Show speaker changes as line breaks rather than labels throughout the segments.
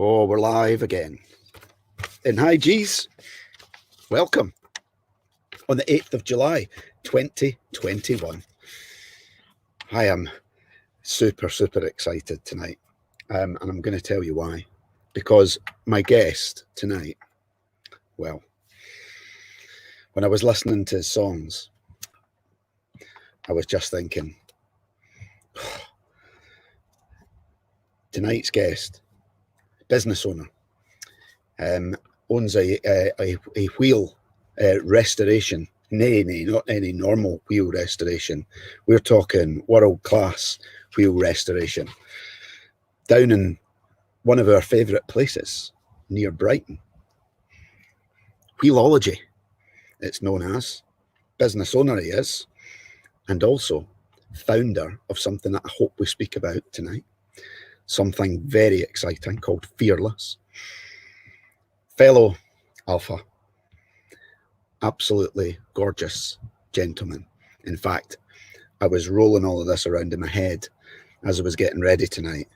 Oh, we're live again. And hi, G's. Welcome on the 8th of July, 2021. I am super excited tonight. And I'm going to tell you why. Because my guest tonight, well, when I was listening to his songs, I was just thinking, tonight's guest, business owner, owns a wheel restoration. Nay, not any normal wheel restoration. We're talking world-class wheel restoration down in one of our favourite places near Brighton. Wheelology, it's known as. Business owner he is, and also founder of something that I hope we speak about tonight. Something very exciting called Fearless. Fellow Alpha, absolutely gorgeous gentleman. In fact, I was rolling all of this around in my head as I was getting ready tonight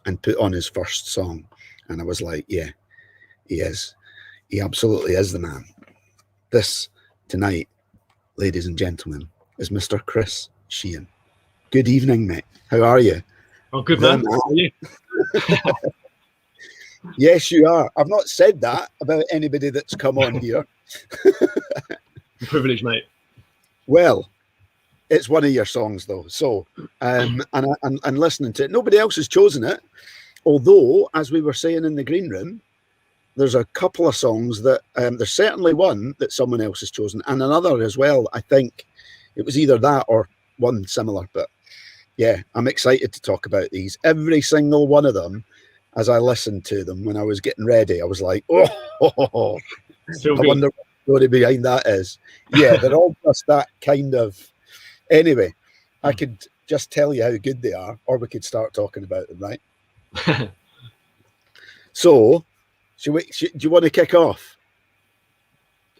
and put on his first song. And I was like, yeah, he is. He absolutely is the man. This tonight, ladies and gentlemen, is Mr. Chris Sheehan. Good evening, mate. How are you?
Oh, good, man. How are you?
Yes, you are. I've not said that about anybody that's come on here.
Privilege, mate.
Well, it's one of your songs, though. So, and listening to it, nobody else has chosen it. Although, as we were saying in the green room, there's a couple of songs that there's certainly one that someone else has chosen, and another as well. I think it was either that or one similar. But yeah, I'm excited to talk about these. Every single one of them. As I listened to them when I was getting ready, I was like, oh, I wonder what the story behind that is. Yeah, they're all just that kind of... Anyway, I could just tell you how good they are, or we could start talking about them, right? So, do you want to kick off?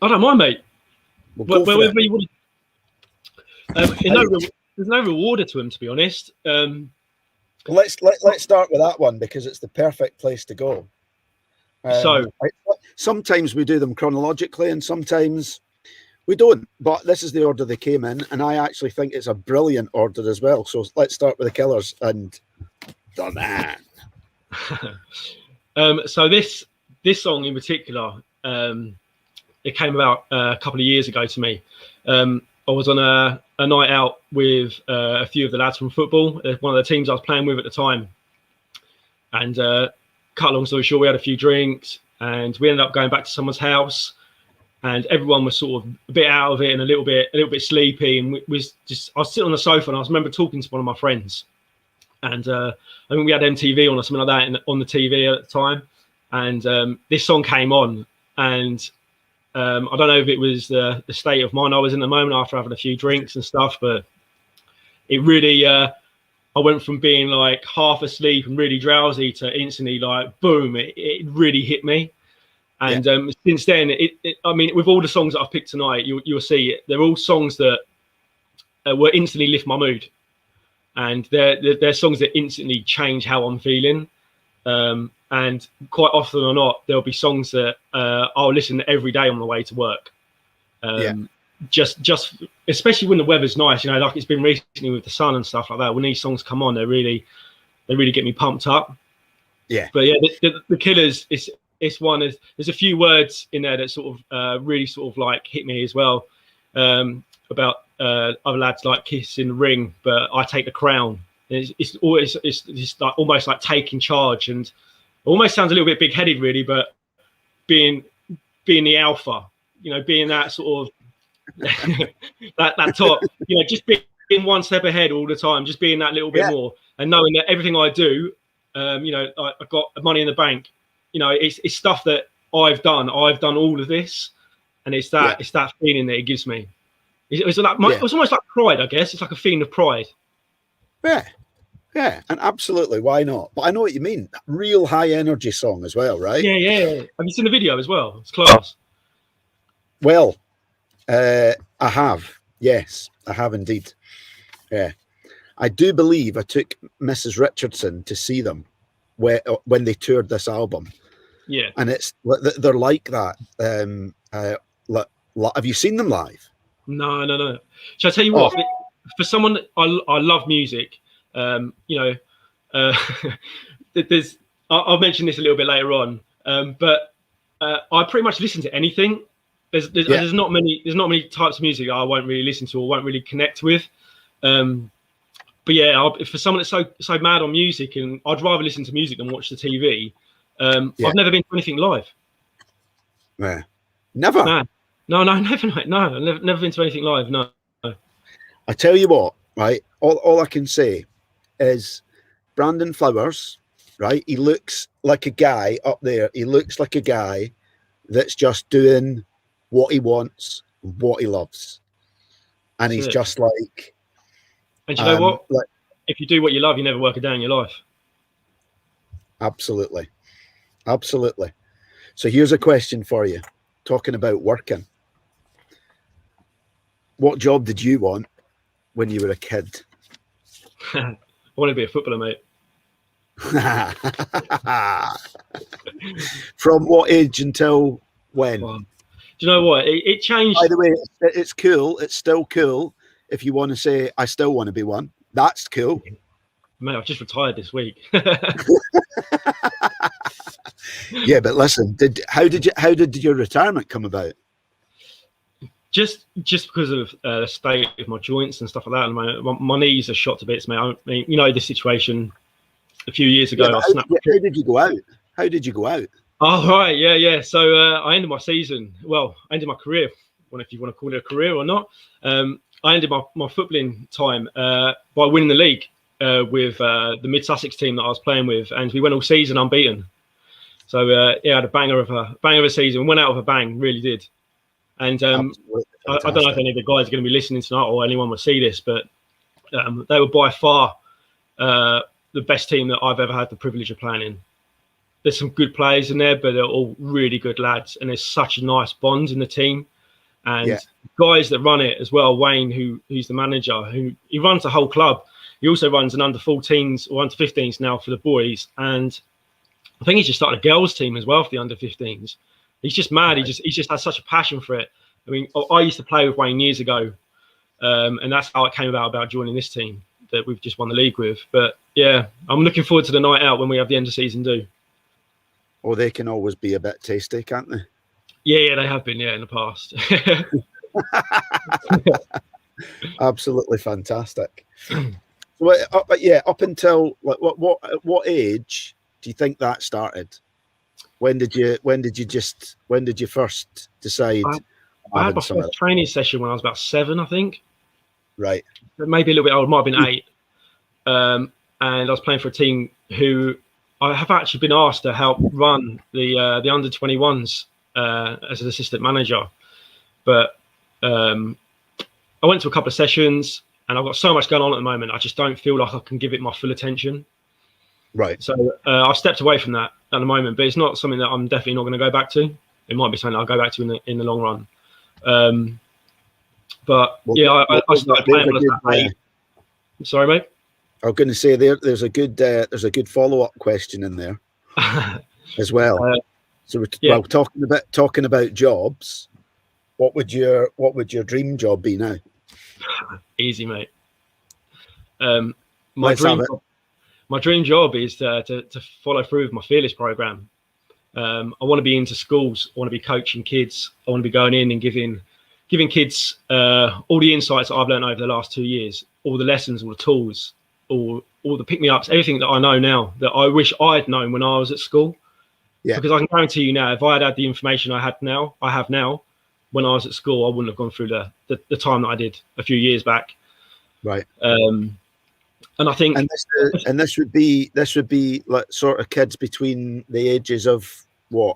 I don't mind, mate.
We'll
Wherever you want. There's no rewarder to him, to be honest.
Let's start with that one because it's the perfect place to go. Sometimes we do them chronologically and sometimes we don't, but this is the order they came in, and I actually think it's a brilliant order as well. So let's start with the Killers and the man.
So this song in particular, it came about a couple of years ago to me. I was on a night out with a few of the lads from football, one of the teams I was playing with at the time. And cut a long story short, we had a few drinks and we ended up going back to someone's house, and everyone was sort of a bit out of it and a little bit sleepy. And I was sitting on the sofa and I remember talking to one of my friends, and I think we had MTV on or something like that on the TV at the time. And this song came on, and I don't know if it was the state of mind I was in the moment after having a few drinks and stuff, but it really, I went from being like half asleep and really drowsy to instantly like, boom, it really hit me. And since then, I mean, with all the songs that I've picked tonight, you'll see they're all songs that will instantly lift my mood. And they're songs that instantly change how I'm feeling. And quite often or not, there'll be songs that I'll listen to every day on the way to work. Just especially when the weather's nice, you know, like it's been recently with the sun and stuff like that. When these songs come on, they really get me pumped up. Yeah. But yeah, the Killers, it's one. There's a few words in there that sort of really sort of like hit me as well, about other lads like kissing the ring, but I take the crown. It's like almost like taking charge, and it almost sounds a little bit big-headed, really. But being the alpha, you know, being that sort of that top, you know, just being one step ahead all the time, just being that little bit more, and knowing that everything I do, you know, I've got money in the bank. You know, it's stuff that I've done. I've done all of this, and it's that feeling that it gives me. It's almost like pride, I guess. It's like a feeling of pride.
Yeah, and absolutely, why not? But I know what you mean. Real high energy song as well, right?
Yeah. Have you seen the video as well? It's class.
Well, I have. Yes, I have indeed. Yeah. I do believe I took Mrs. Richardson to see them when they toured this album.
Yeah.
And they're like that. Have you seen them live?
No. Shall I tell you what? For someone, I love music. There's I'll mention this a little bit later on. But I pretty much listen to anything. There's not many types of music I won't really listen to or won't really connect with. But yeah, for someone that's so mad on music, and I'd rather listen to music than watch the TV. I've never been to anything live.
Yeah, never.
No, never. No, I've never been to anything live. No.
I tell you what, right? All I can say is Brandon Flowers, right? He looks like a guy up there. He looks like a guy that's just doing what he wants, what he loves, and he's just like.
And you know what? Like, if you do what you love, you never work a day in your life.
Absolutely. So here's a question for you. Talking about working. What job did you want when you were a kid?
I want to be a footballer, mate.
From what age until when?
Well, do you know what? It changed.
By the way, it's cool. It's still cool. If you want to say, I still want to be one, that's cool.
Mate, I've just retired this week.
Yeah, but listen, how did your retirement come about?
Just because of the state of my joints and stuff like that. My knees are shot to bits, mate. I mean, you know the situation a few years ago.
How did you go out? How did you go out?
Oh, right, yeah. So I ended my season. Well, I ended my career. If you want to call it a career or not. I ended my footballing time by winning the league with the Mid Sussex team that I was playing with, and we went all season unbeaten. So I had a banger of a season. Went out with a bang, really did. And I don't know if any of the guys are going to be listening tonight or anyone will see this, but they were by far the best team that I've ever had the privilege of playing in. There's some good players in there, but they're all really good lads, and there's such a nice bond in the team. And guys that run it as well, Wayne, who's the manager, he runs the whole club. He also runs an under 14s or under 15s now for the boys, and I think he's just started a girls team as well for the under 15s. He's just mad. Right. He just has such a passion for it. I mean, I used to play with Wayne years ago, and that's how it came about joining this team that we've just won the league with. But yeah, I'm looking forward to the night out when we have the end of season do.
Well, they can always be a bit tasty, can't they?
Yeah, they have been, in the past.
Absolutely fantastic. So, up until like what age do you think that started? When did you first decide?
I had my first training session when I was about 7, I think.
Right.
Maybe a little bit older, might have been 8. And I was playing for a team who I have actually been asked to help run the under 21s as an assistant manager. But I went to a couple of sessions, and I've got so much going on at the moment. I just don't feel like I can give it my full attention.
Right.
So I've stepped away from that at the moment, but it's not something that I'm definitely not going to go back to. It might be something I'll go back to in the long run. I started playing when I was about 8. Sorry, mate.
I was going to say there's a good follow-up question in there as well. Well, talking about jobs, what would your dream job be now?
Easy, mate. My dream job is to follow through with my Fearless program. I want to be into schools. I want to be coaching kids. I want to be going in and giving kids all the insights that I've learned over the last 2 years, all the lessons, all the tools, all the pick-me-ups, everything that I know now that I wish I'd known when I was at school. Yeah. Because I can guarantee you now, if I had the information I have now, when I was at school, I wouldn't have gone through the time that I did a few years back.
Right.
And I think,
and this would be like sort of kids between the ages of what?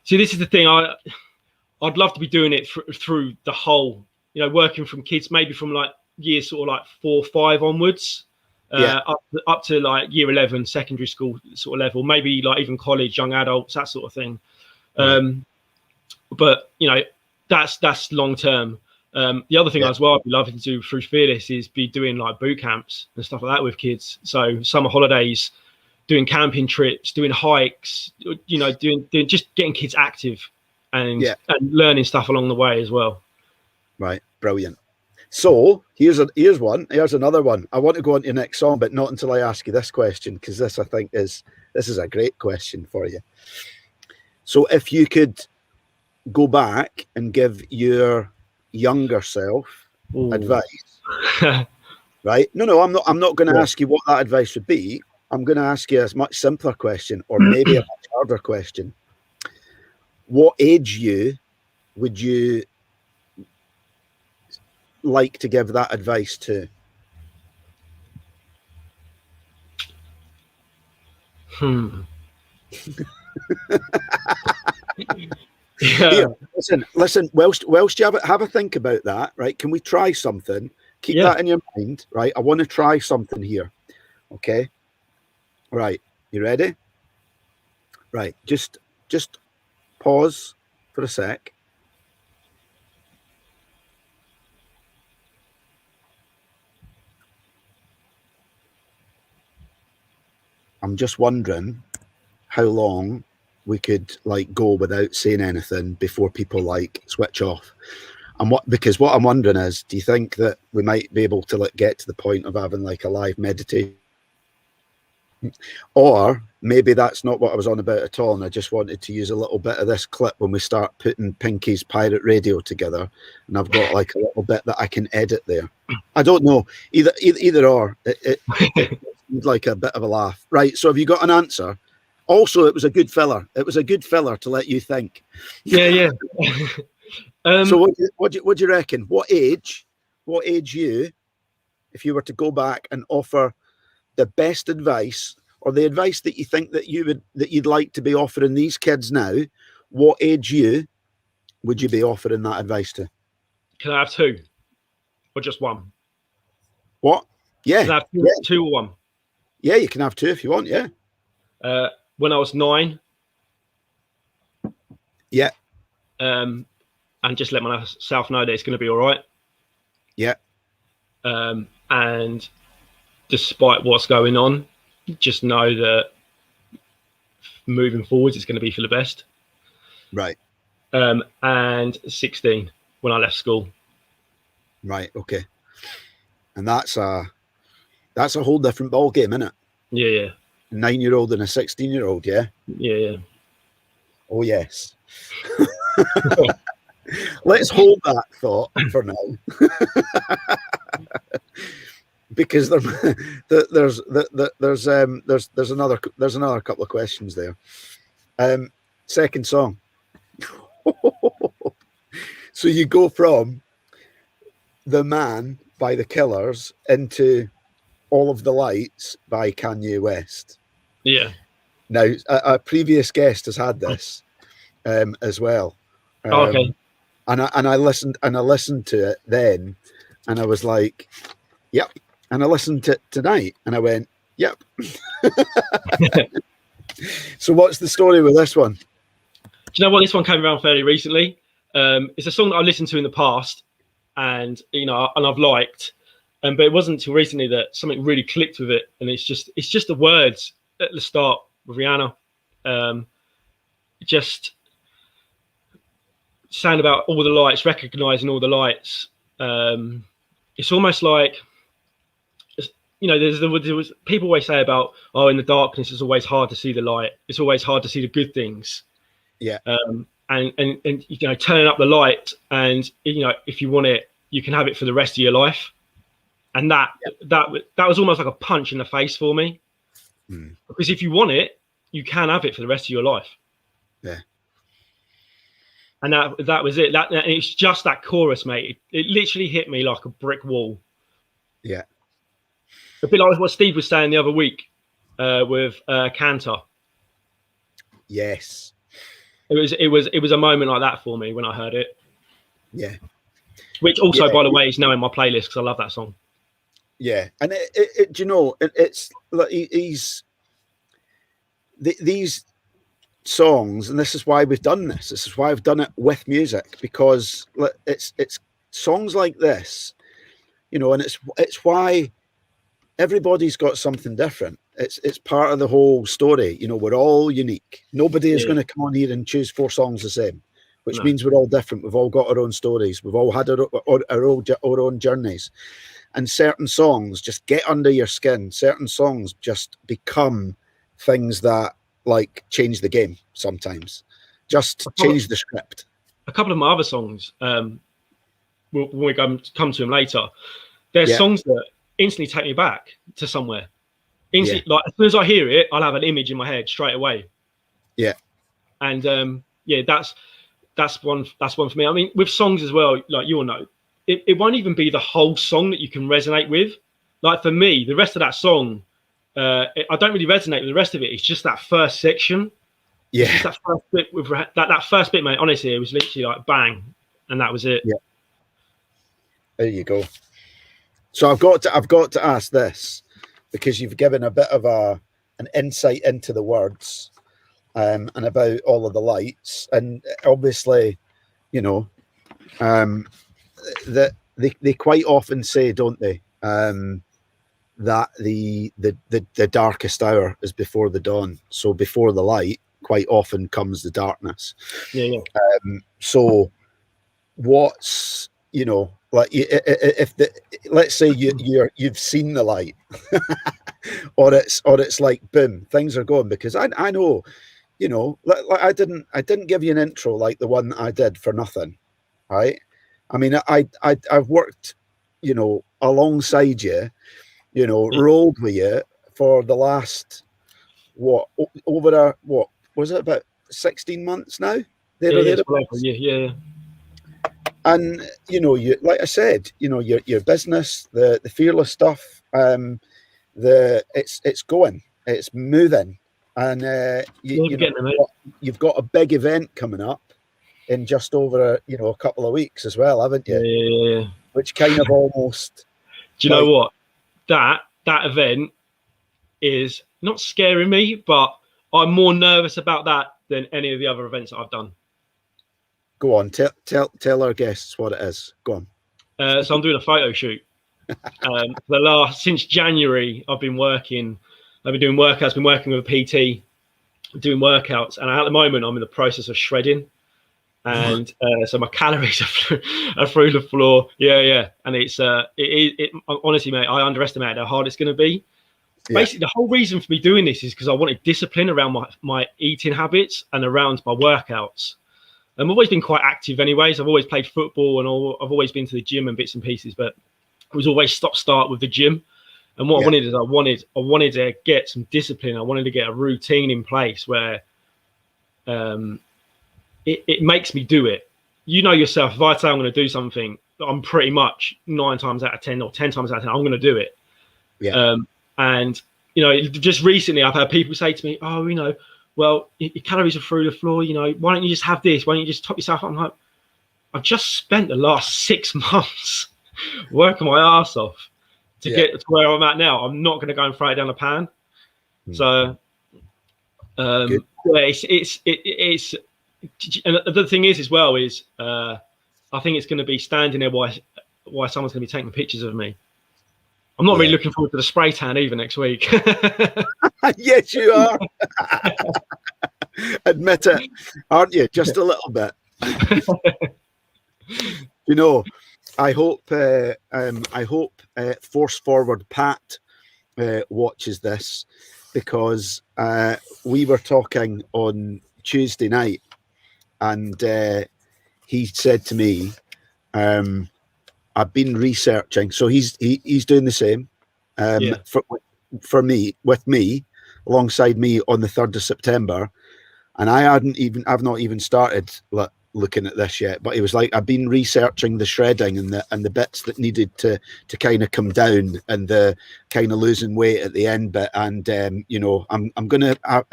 See, this is the thing. I'd love to be doing it through the whole, working from kids, maybe from like years sort of like 4 or 5 onwards, up to like year 11, secondary school sort of level, maybe like even college, young adults, that sort of thing. Right. But that's long term. The other thing as well I'd be loving to do through Fearless is be doing like boot camps and stuff like that with kids. So summer holidays, doing camping trips, doing hikes, doing just getting kids active and learning stuff along the way as well.
Right, brilliant. So here's another one. I want to go on to your next song, but not until I ask you this question, because this I think is a great question for you. So if you could go back and give your younger self advice, right? No, I'm not going to ask you what that advice would be. I'm going to ask you a much simpler question, or maybe a much harder question. What age you would you like to give that advice to? Here, listen. Whilst you have a think about that, right? Can we try something? Keep that in your mind, right? I want to try something here. Okay. Right. You ready? Right. Just pause for a sec. I'm just wondering how long we could go without saying anything before people switch off. And what I'm wondering is, do you think that we might be able to get to the point of having a live meditation? Or maybe that's not what I was on about at all, and I just wanted to use a little bit of this clip when we start putting Pinky's Pirate Radio together, and I've got a little bit that I can edit there. I don't know, either or. It like a bit of a laugh, right? So have you got an answer? Also, it was a good filler. It was a good filler to let you think.
Yeah.
So what do you reckon? What age you, if you were to go back and offer the best advice, or the advice that you think that you'd like to be offering these kids now, what age you would you be offering that advice to?
Can I have two, or just one?
What? Yeah.
Can I have two or one?
Yeah, you can have two if you want. Yeah.
When I was 9.
Yeah.
And just let myself know that it's going to be all right.
Yeah.
And despite what's going on, just know that moving forwards, it's going to be for the best.
Right.
And 16 when I left school.
Right. Okay. And that's a whole different ball game, isn't it?
Yeah.
A 9-year-old and a 16-year-old. Yeah.
Yeah.
Oh yes. Let's hold that thought for now. Because there's another couple of questions there. Second song. So you go from The Man by The Killers into All of the Lights by Kanye West.
Yeah.
Now a previous guest has had this as well.
Okay.
And I listened to it then, and I was like, yep. And I listened to it tonight, and I went, yep. So what's the story with this one?
Do you know what? This one came around fairly recently. It's a song that I listened to in the past, and I've liked, but it wasn't until recently that something really clicked with it, and it's just the words at the start with Rihanna, just saying about all the lights, recognizing all the lights. It's almost like, there was people always say about, in the darkness it's always hard to see the light. It's always hard to see the good things.
Yeah.
And turning up the light, and if you want it, you can have it for the rest of your life. And that was almost like a punch in the face for me, because if you want it, you can have it for the rest of your life.
Yeah.
And that was it. And it's just that chorus, mate. It literally hit me like a brick wall.
Yeah.
A bit like what Steve was saying the other week with Cantor.
Yes.
It was a moment like that for me when I heard it.
Yeah.
Which also, by the way, is now in my playlist because I love that song.
Yeah, and it's like these songs, and this is why we've done this. This is why I've done it with music, because it's songs like this, and it's why everybody's got something different. it's part of the whole story. You know, we're all unique. Nobody is
Yeah.
going to come on here and choose 4 songs the same, which
No.
means we're all different. We've all got our own stories. We've all had our own journeys, and certain songs just get under your skin. Certain songs just become things that like change the game sometimes, just change the script.
A couple of my other songs, when we come to them later, there's songs that instantly take me back to somewhere. Instantly, like as soon as I hear it, I'll have an image in my head straight away.
Yeah,
and that's one for me. I mean, with songs as well, like you'll know, it won't even be the whole song that you can resonate with. Like for me, the rest of that song, I don't really resonate with the rest of it. It's just that first section.
Yeah,
it's just that first bit with that first bit, mate. Honestly, it was literally like bang, and that was it.
Yeah, there you go. So I've got to ask this, because you've given a bit of an insight into the words, and about all of the lights, and obviously, you know, that they quite often say, don't they, that the darkest hour is before the dawn. So before the light, quite often comes the darkness.
Yeah.
So what's, you know, like if let's say you've seen the light, or it's like boom, things are going, because I know, you know, like I didn't give you an intro like the one that I did for nothing, right? I mean, I've worked, you know, alongside you, you know, rolled with you for the last what was it, about 16 months now?
Yeah.
And you know, you, like I said, you know, your business, the fearless stuff, it's going, it's moving, and you've got a big event coming up in just over a couple of weeks as well, haven't you?
Yeah.
Which kind of almost.
Do you know what? That event is not scaring me, but I'm more nervous about that than any of the other events that I've done.
Go on, tell our guests what it is. Go
on. So I'm doing a photo shoot. Since January, I've been doing workouts, been working with a PT, doing workouts, and at the moment I'm in the process of shredding, and so my calories are through the floor. Yeah, and it's honestly, mate, I underestimated how hard it's going to be. Yeah. Basically, the whole reason for me doing this is because I wanted discipline around my eating habits and around my workouts. I've always been quite active anyways. I've always played football, and I've always been to the gym and bits and pieces, but it was always stop-start with the gym. And what I wanted is I wanted to get some discipline. I wanted to get a routine in place where it makes me do it. You know yourself, if I say I'm going to do something, I'm pretty much 9 times out of 10 or 10 times out of 10, I'm going to do it.
Yeah.
And, you know, just recently I've had people say to me, oh, you know, well, your calories are through the floor. You know, why don't you just have this? Why don't you just top yourself up? I'm like, I've just spent the last 6 months working my ass off to get to where I'm at now. I'm not going to go and throw it down the pan. So, it's and the thing is as well is I think it's going to be standing there while someone's going to be taking pictures of me. I'm not really looking forward to the spray tan either next week.
Yes, you are. Admit it, aren't you? Just a little bit. You know, I hope Force Forward Pat watches this, because we were talking on Tuesday night, and he said to me, I've been researching. So he's doing the same for me, with me, alongside me on the 3rd of September. And I've not even started looking at this yet, but he was like, I've been researching the shredding and the bits that needed to kind of come down, and the kind of losing weight at the end bit. And you know, I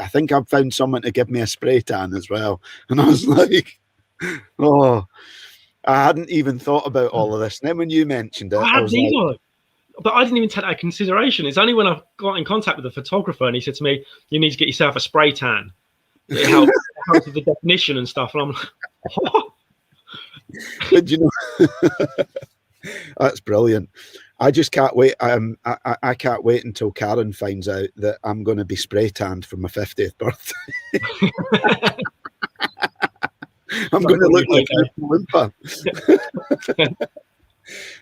think I've found someone to give me a spray tan as well. And I was like, oh, I hadn't even thought about all of this. And then when you mentioned it, I was like,
but I didn't even take that into consideration. It's only when I got in contact with the photographer and he said to me, you need to get yourself a spray tan. It helps with the definition and stuff. And I'm like, what?
But you know, that's brilliant. I just can't wait. I can't wait until Karen finds out that I'm going to be spray tanned for my 50th birthday. I'm going to look like a Oompa.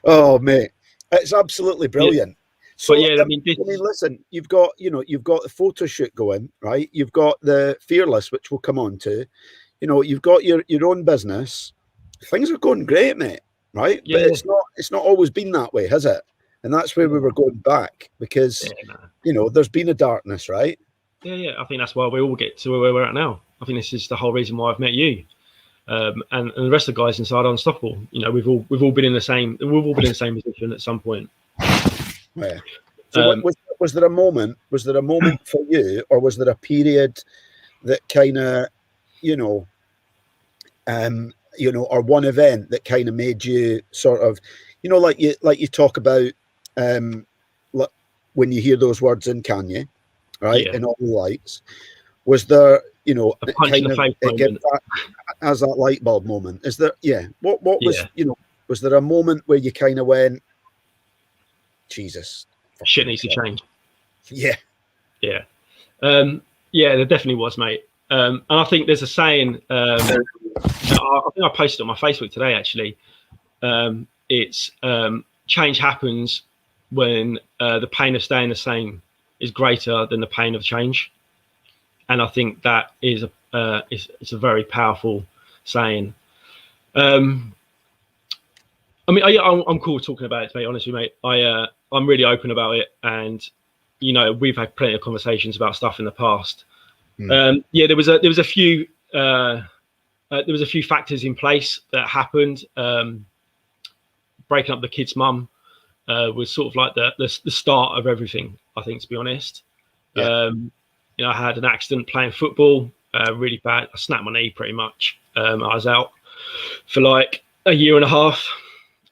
Oh, mate, it's absolutely brilliant. Yeah. So,
yeah,
I mean, listen, you've got the photo shoot going, right? You've got the Fearless, which we'll come on to. You've got your own business. Things are going great, mate. Right?
Yeah.
But it's not always been that way, has it? And that's where we were going back, because there's been a darkness, right?
Yeah. I think that's why we all get to where we're at now. I think this is the whole reason why I've met you. And the rest of the guys inside Unstoppable, we've all been in the same position at some point.
Yeah. So was there a moment for you, or was there a period that kind of, or one event that kind of made you sort of, like you talk about, when you hear those words in Kanye, right? In All the Lights, was there,
a punch in the face moment?
As that light bulb moment, is there? Yeah. What was, was there a moment where you kind of went, Jesus,
shit needs to change?
Yeah.
Yeah. There definitely was, mate. And I think there's a saying, I think I posted it on my Facebook today, actually. It's change happens when the pain of staying the same is greater than the pain of change. And I think that is it's a very powerful saying. I'm cool talking about it, to be honest with you, mate. I'm really open about it, and we've had plenty of conversations about stuff in the past. There was a few factors in place that happened. Breaking up the kid's mum was sort of like the start of everything, I think, to be honest. I had an accident playing football, really bad. I snapped my knee pretty much. I was out for like a year and a half,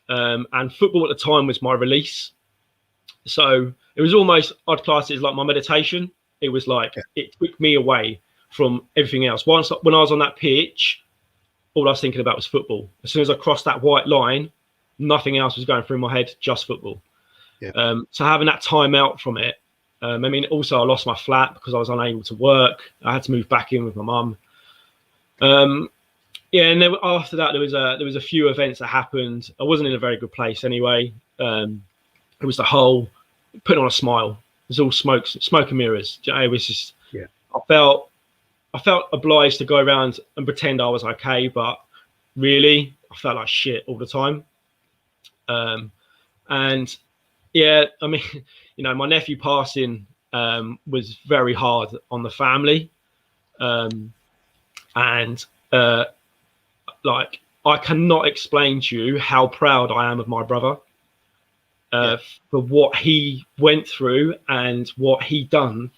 and football at the time was my release. So it was almost, I'd class it as like my meditation. It was like it took me away from everything else. When I was on that pitch, all I was thinking about was football. As soon as I crossed that white line, nothing else was going through my head, just football. So having that time out from it, also I lost my flat because I was unable to work. I had to move back in with my mum. And then after that, there was a few events that happened. I wasn't in a very good place anyway. It was the whole putting on a smile. It was all smoke and mirrors. It was just, I felt obliged to go around and pretend I was okay, but really I felt like shit all the time. My nephew passing was very hard on the family. I cannot explain to you how proud I am of my brother for what he went through and what he done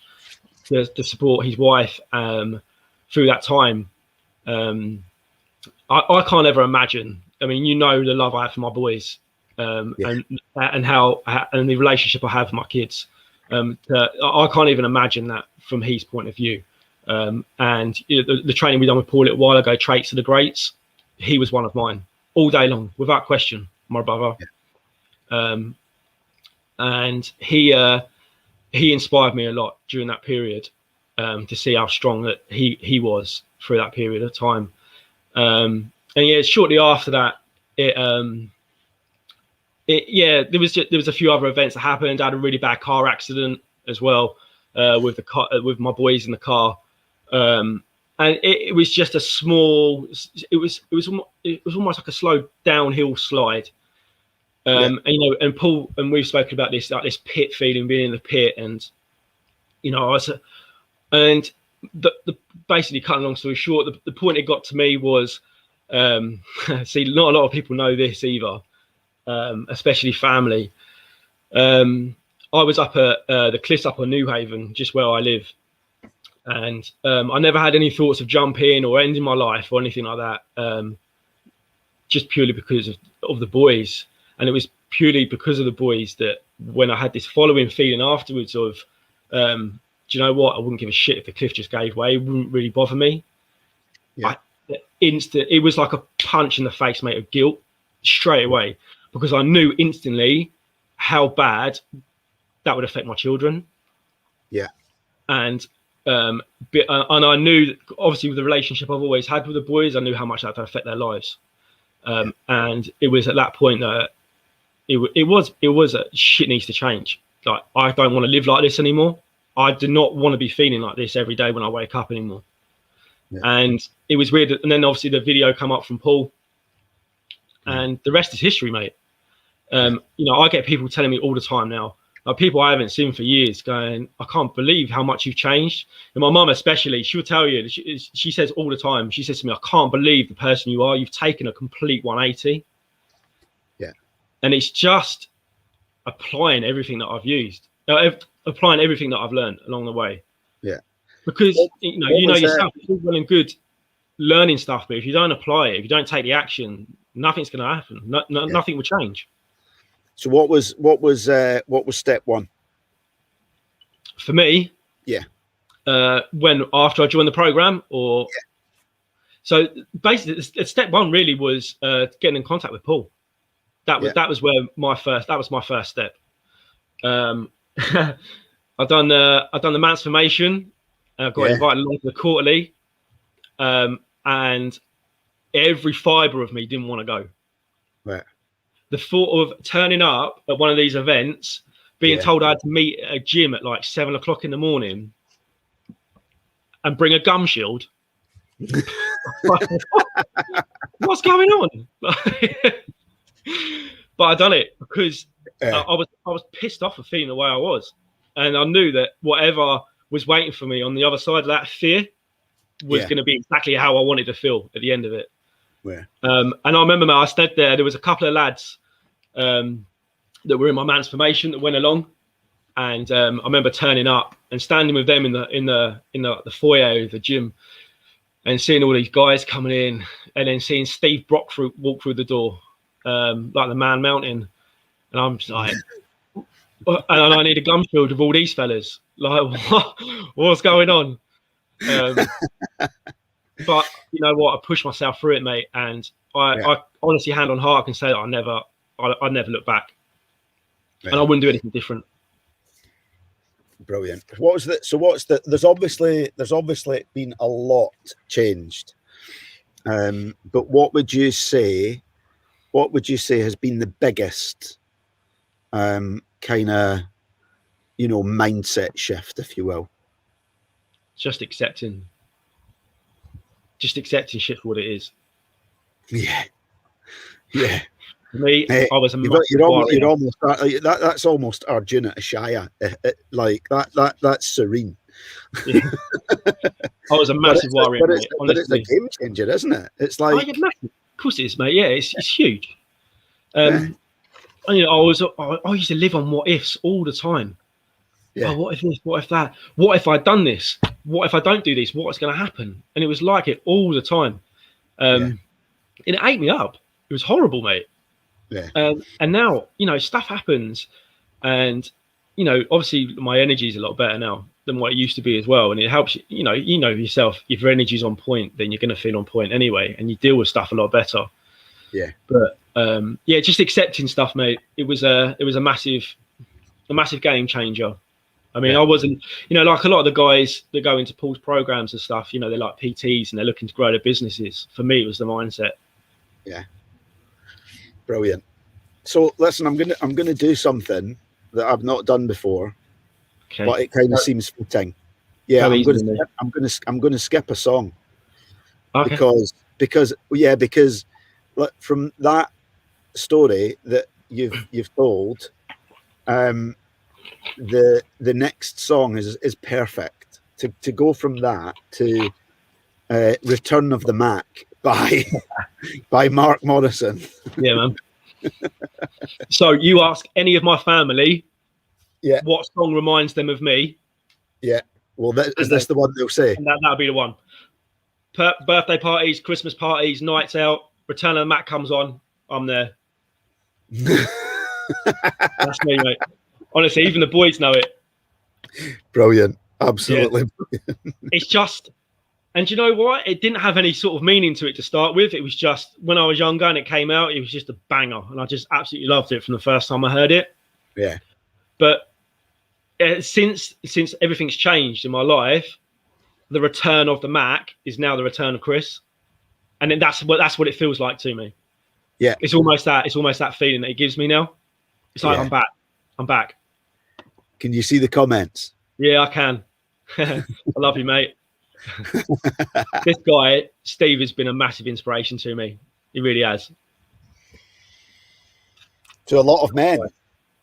to support his wife through that time. I can't ever imagine. I mean, the love I have for my boys, and the relationship I have with my kids. I can't even imagine that from his point of view. The training we done with Paul a little while ago, Traits of the Greats, he was one of mine all day long, without question, my brother. And he inspired me a lot during that period, to see how strong that he was through that period of time. Shortly after that, there was a few other events that happened. I had a really bad car accident as well, with my boys in the car, and it was just a small. It was almost like a slow downhill slide. And Paul, and we've spoken about this, like this pit feeling, being in the pit, and basically, cutting a long story short, the point it got to me was, see, not a lot of people know this either, especially family. I was up at the cliffs up on New Haven, just where I live, and I never had any thoughts of jumping or ending my life or anything like that, just purely because of the boys. And it was purely because of the boys that when I had this following feeling afterwards of, do you know what? I wouldn't give a shit if the cliff just gave way. It wouldn't really bother me. It was like a punch in the face, mate, of guilt straight away, because I knew instantly how bad that would affect my children.
Yeah.
And I knew that obviously with the relationship I've always had with the boys, I knew how much that would affect their lives. And it was at that point that it was a shit needs to change. Like, I don't want to live like this anymore. I do not want to be feeling like this every day when I wake up anymore. Yeah. And it was weird. And then obviously the video come up from Paul, and the rest is history, mate. You know, I get people telling me all the time now, like people I haven't seen for years, going, I can't believe how much you've changed. And my mum especially, she will tell you, she says all the time, she says to me, I can't believe the person you are. You've taken a complete 180. Yeah. And it's just applying everything that I've used, applying everything that I've learned along the way. Yeah. Because, you know yourself, it's all well and good learning stuff, but if you don't apply it, if you don't take the action, nothing's going to happen. Nothing will change.
So what was step one
for me?
Yeah.
When after I joined the program, or so basically, step one really was getting in contact with Paul. That was where my first step. I've done the Mansformation. I got invited along to the quarterly, and every fibre of me didn't want to go. Right. The thought of turning up at one of these events, being told I had to meet at a gym at like 7 o'clock in the morning and bring a gum shield. What's going on? But I done it because I was pissed off of feeling the way I was. And I knew that whatever was waiting for me on the other side of that fear was going to be exactly how I wanted to feel at the end of it. Yeah. And I remember I stood there was a couple of lads that were in my Mansformation that went along, and I remember turning up and standing with them in the foyer of the gym and seeing all these guys coming in, and then seeing Steve Brock walk through the door like the Man Mountain, and I'm just like, and I need a gum shield with all these fellas. Like, what's going on? But you know what? I pushed myself through it, mate, and I honestly, hand on heart, can say that I never look back, and I wouldn't do anything different.
Brilliant. There's obviously been a lot changed, but what would you say has been the biggest kind of, you know, mindset shift, if you will?
Just accepting shit for what it is. Yeah. For me, I was
you're almost that's almost Arjuna Ashaya. Like that's serene.
Yeah. I was a massive warrior,
but it's a game changer, isn't it? It's like,
of course it is, mate. Yeah, it's huge. You know, I used to live on what ifs all the time. Yeah. Oh, what if this? What if that? What if I'd done this? What if I don't do this? What's going to happen? And it was like it all the time. And it ate me up. It was horrible, mate. Yeah. And now, you know, stuff happens, and you know, obviously my energy is a lot better now than what it used to be as well. And it helps you know yourself, if your energy's on point, then you're going to feel on point anyway, and you deal with stuff a lot better. Yeah. But just accepting stuff, mate. It was a massive game changer. I mean, I wasn't, you know, like a lot of the guys that go into Paul's programs and stuff, you know, they're like PTs and they're looking to grow their businesses. For me, it was the mindset.
Yeah. Brilliant. So listen, I'm gonna do something that I've not done before, but it kind of seems fitting. Yeah, I'm gonna skip a song. Okay. Because from that story that you've told, the next song is perfect to go from that to Return of the Mac by Mark Morrison.
Yeah, man. So you ask any of my family what song reminds them of me.
Yeah. Well, is this the one they'll say?
And that'll be the one. Birthday parties, Christmas parties, nights out, Return of the Mac comes on, I'm there. That's me, mate. Honestly, even the boys know it.
Brilliant. Absolutely.
Yeah. It's just, and you know what? It didn't have any sort of meaning to it to start with. It was just, when I was younger and it came out, it was just a banger. And I just absolutely loved it from the first time I heard it.
Yeah.
But since everything's changed in my life, the return of the Mac is now the return of Chris, and then that's what it feels like to me.
Yeah.
It's almost that feeling that it gives me now. It's like,
Yeah.
I'm back.
Can you see the comments?
Yeah, I can. I love you, mate. This guy, Steve, has been a massive inspiration to me. He really has.
To a lot of men,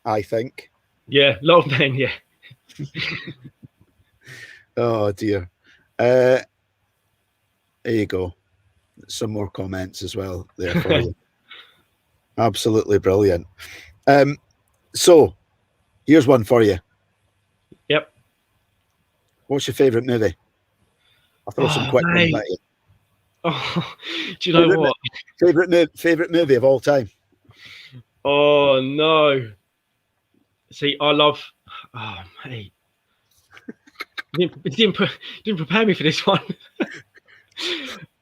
I think.
Yeah, a lot of men, yeah.
Oh, dear. There you go. Some more comments as well there for you. Absolutely brilliant. So, here's one for you.
Yep.
What's your favourite movie? I'll throw some quick ones at you.
Oh, do you know what?
Favourite movie of all time?
Oh, no. See, I love... Oh, mate. You didn't prepare me for this one.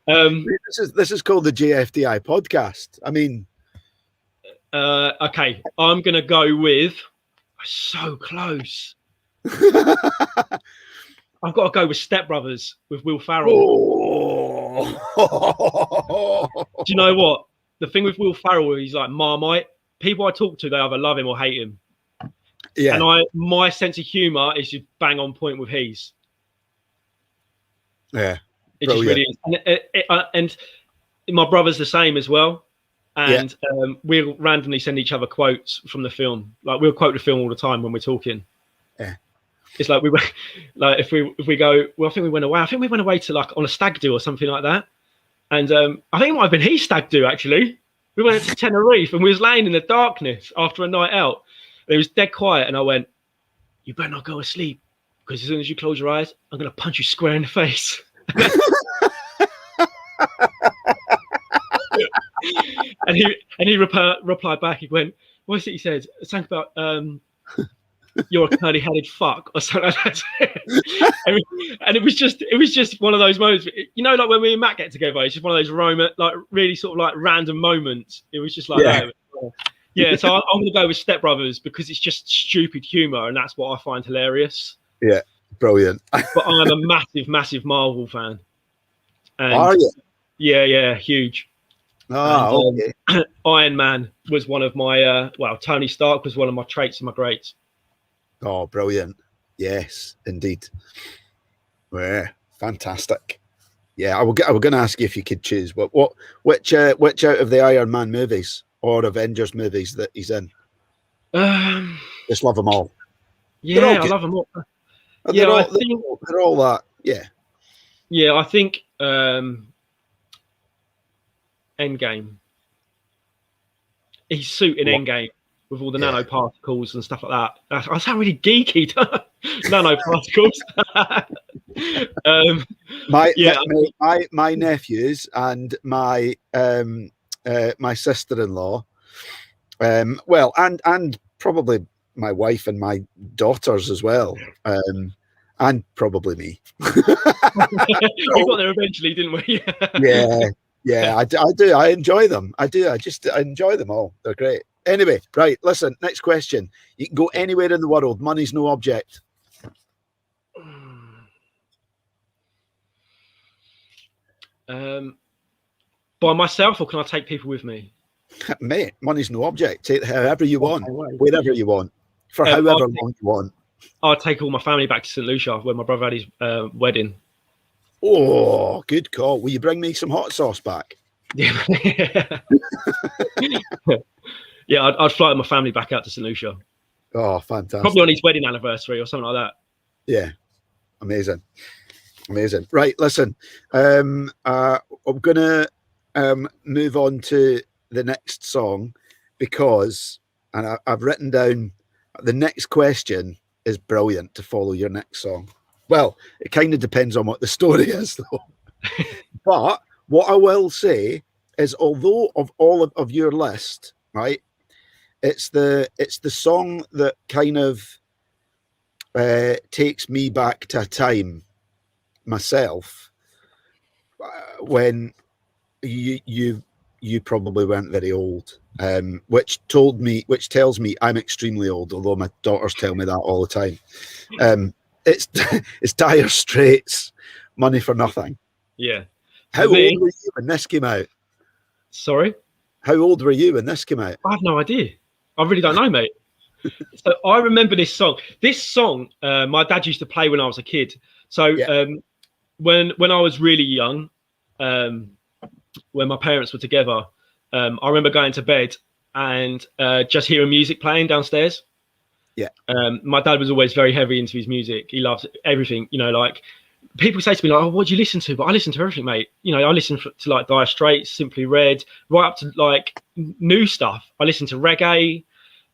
This is called the JFDI podcast. I mean...
okay, I'm going to go with... So close. I've got to go with Step Brothers with Will Ferrell.
Oh.
Do you know what? The thing with Will Ferrell, he's like Marmite. People I talk to, they either love him or hate him.
Yeah.
And my sense of humour is just bang on point with his.
Yeah.
It just really is. And my brother's the same as well. And we'll randomly send each other quotes from the film. Like we'll quote the film all the time when we're talking.
Yeah.
It's like if we go, well, I think we went away. I think we went away to like on a stag do or something like that. And I think it might have been his stag do actually. We went to Tenerife and we was laying in the darkness after a night out. And it was dead quiet. And I went, "You better not go to sleep because as soon as you close your eyes, I'm going to punch you square in the face." and he replied back. He went, "What's it?" He said, "Something about you're a curly-headed fuck," or something like that. and it was just one of those moments, you know, like when me and Matt get together, it's just one of those like really sort of like random moments. It was just like that. Yeah, so I'm going to go with Step Brothers because it's just stupid humor, and that's what I find hilarious.
Yeah, brilliant.
But I'm a massive Marvel fan. And
are you?
Yeah, huge.
Okay.
Iron Man was one of my Tony Stark was one of my traits and my greats.
Oh, brilliant. Yes, indeed. Yeah, fantastic. Yeah, I was going to ask you if you could choose, but which out of the Iron Man movies or Avengers movies that he's in? Just love them all.
Yeah, I love them all.
They're all that. Yeah.
Yeah, I think Endgame. His suit in Endgame with all the nanoparticles and stuff like that. I sound really geeky. Nanoparticles.
My nephews and my my sister-in-law, and probably my wife and my daughters as well, and probably me.
We got there eventually, didn't we?
Yeah, I do. I enjoy them. I do. I enjoy them all. They're great. Anyway, right. Listen, next question. You can go anywhere in the world. Money's no object.
By myself, or can I take people with me?
Mate, money's no object. Take however you want, wherever you want, for however long you want.
I'll take all my family back to St. Lucia where my brother had his wedding.
Oh, good call. Will you bring me some hot sauce back?
Yeah, I'd fly my family back out to St. Lucia.
Oh, fantastic.
Probably on his wedding anniversary or something like that.
Yeah, amazing. Right, listen, I'm going to move on to the next song because, and I've written down, the next question is brilliant to follow your next song. Well, it kind of depends on what the story is, though. But what I will say is, although of all of your list, right, it's the song that kind of takes me back to a time myself when you you probably weren't very old, which tells me I'm extremely old, although my daughters tell me that all the time. It's it's Dire Straits, Money for Nothing.
Yeah.
How old were you when this came out?
Sorry?
How old were you when this came out?
I have no idea. I really don't know, mate. So I remember this song. This song, my dad used to play when I was a kid. So when I was really young, when my parents were together, I remember going to bed and just hearing music playing downstairs.
Yeah.
My dad was always very heavy into his music. He loves everything, like people say to me, like, "Oh, what do you listen to?" But I listen to everything, mate. I listen to like Dire Straits, Simply Red, right up to like new stuff. I listen to reggae.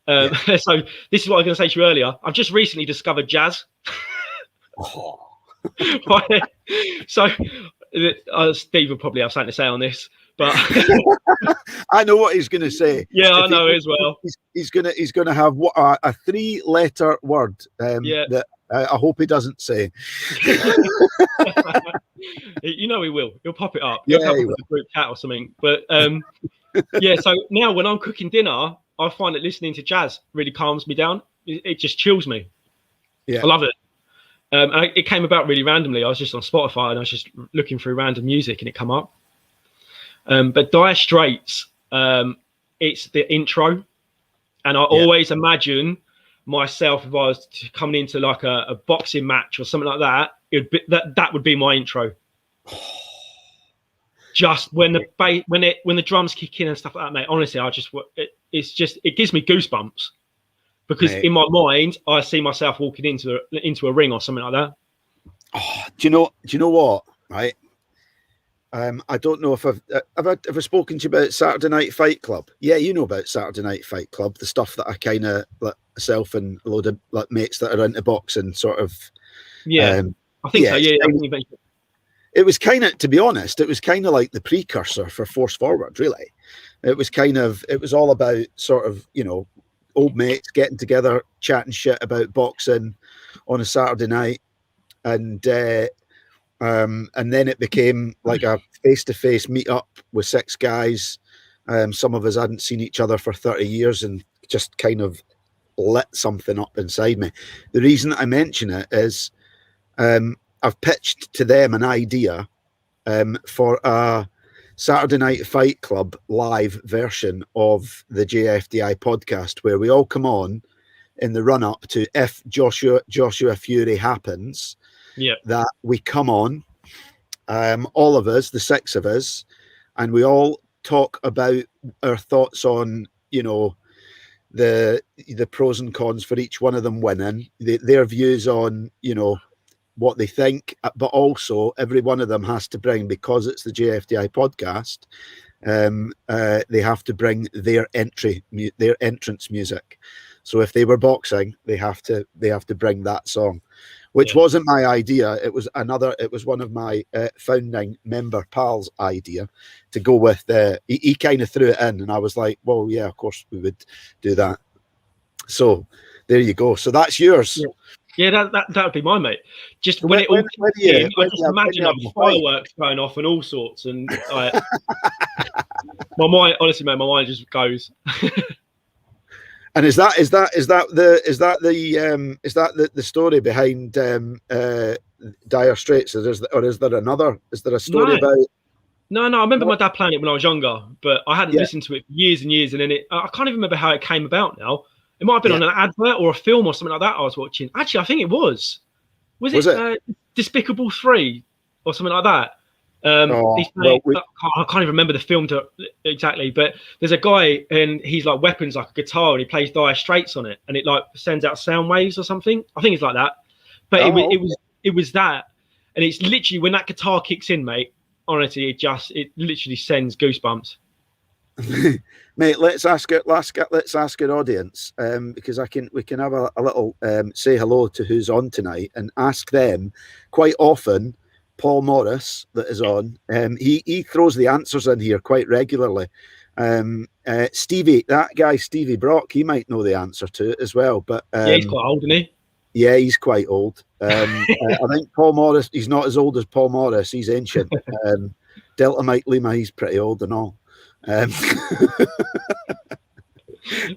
So this is what I was going to say to you earlier. I've just recently discovered jazz.
Oh.
So Steve will probably have something to say on this, but
I know what he's going to say.
Yeah, I know as well.
He's going to have a 3-letter word that I hope he doesn't say.
He will. He'll pop it up.
Yeah,
He'll come up with a group chat or something. But yeah. So now when I'm cooking dinner, I find that listening to jazz really calms me down. It just chills me.
Yeah,
I love it. And it came about really randomly. I was just on Spotify and I was just looking through random music and it come up. But Dire Straits, it's the intro, and I always imagine myself if I was coming into like a boxing match or something like that. That would be my intro. Just when the drums kick in and stuff like that, mate. Honestly, it gives me goosebumps because in my mind I see myself walking into a ring or something like that.
Oh, do you know what? Right. I don't know if I've spoken to you about Saturday Night Fight Club. Yeah, you know about Saturday Night Fight Club, the stuff that I kind of like myself and a load of like mates that are into boxing sort of.
Yeah, I think so. Yeah,
it was kind of, to be honest, it was kind of like the precursor for Force Forward. Really, it was all about sort of old mates getting together, chatting shit about boxing on a Saturday night, and then it became like a face-to-face meet-up with 6 guys. Some of us hadn't seen each other for 30 years and just kind of lit something up inside me. The reason I mention it is I've pitched to them an idea for a Saturday Night Fight Club live version of the JFDI podcast where we all come on in the run-up to if Joshua Fury happens.
Yeah,
that we come on, all of us, the 6 of us, and we all talk about our thoughts on, the pros and cons for each one of them winning, their views on, what they think, but also every one of them has to bring, because it's the JFDI podcast, they have to bring their entrance music. So if they were boxing, they have to bring that song. Which wasn't my idea. It was one of my founding member pals' idea to go with. He kind of threw it in, and I was like, "Well, yeah, of course we would do that." So there you go. So that's yours.
Yeah, that would be mine, mate. Just when it all came, I just imagine fireworks going off and all sorts, and my mind, honestly, mate, my mind just goes.
And is that the story behind Dire Straits? Is there another? Is there a story about?
No. I remember my dad playing it when I was younger, but I hadn't listened to it for years and years. And then I can't even remember how it came about now. It might have been on an advert or a film or something like that I was watching. Actually, I think it was. Was it? Despicable 3 or something like that? I can't even remember the film exactly, but there's a guy and he's like weapons like a guitar and he plays Dire Straits on it and it like sends out sound waves or something. I think it's like that. But it was that, and it's literally when that guitar kicks in, mate. Honestly, it literally sends goosebumps.
Mate, let's ask our audience because we can have a little say hello to who's on tonight and ask them. Quite often, Paul Morris that is on, he throws the answers in here quite regularly. Stevie Brock, he might know the answer to it as well. But
he's quite old, isn't he?
Yeah, he's quite old. I think Paul Morris, he's not as old as Paul Morris. He's ancient. Delta Mike Lima, he's pretty old and all.
Are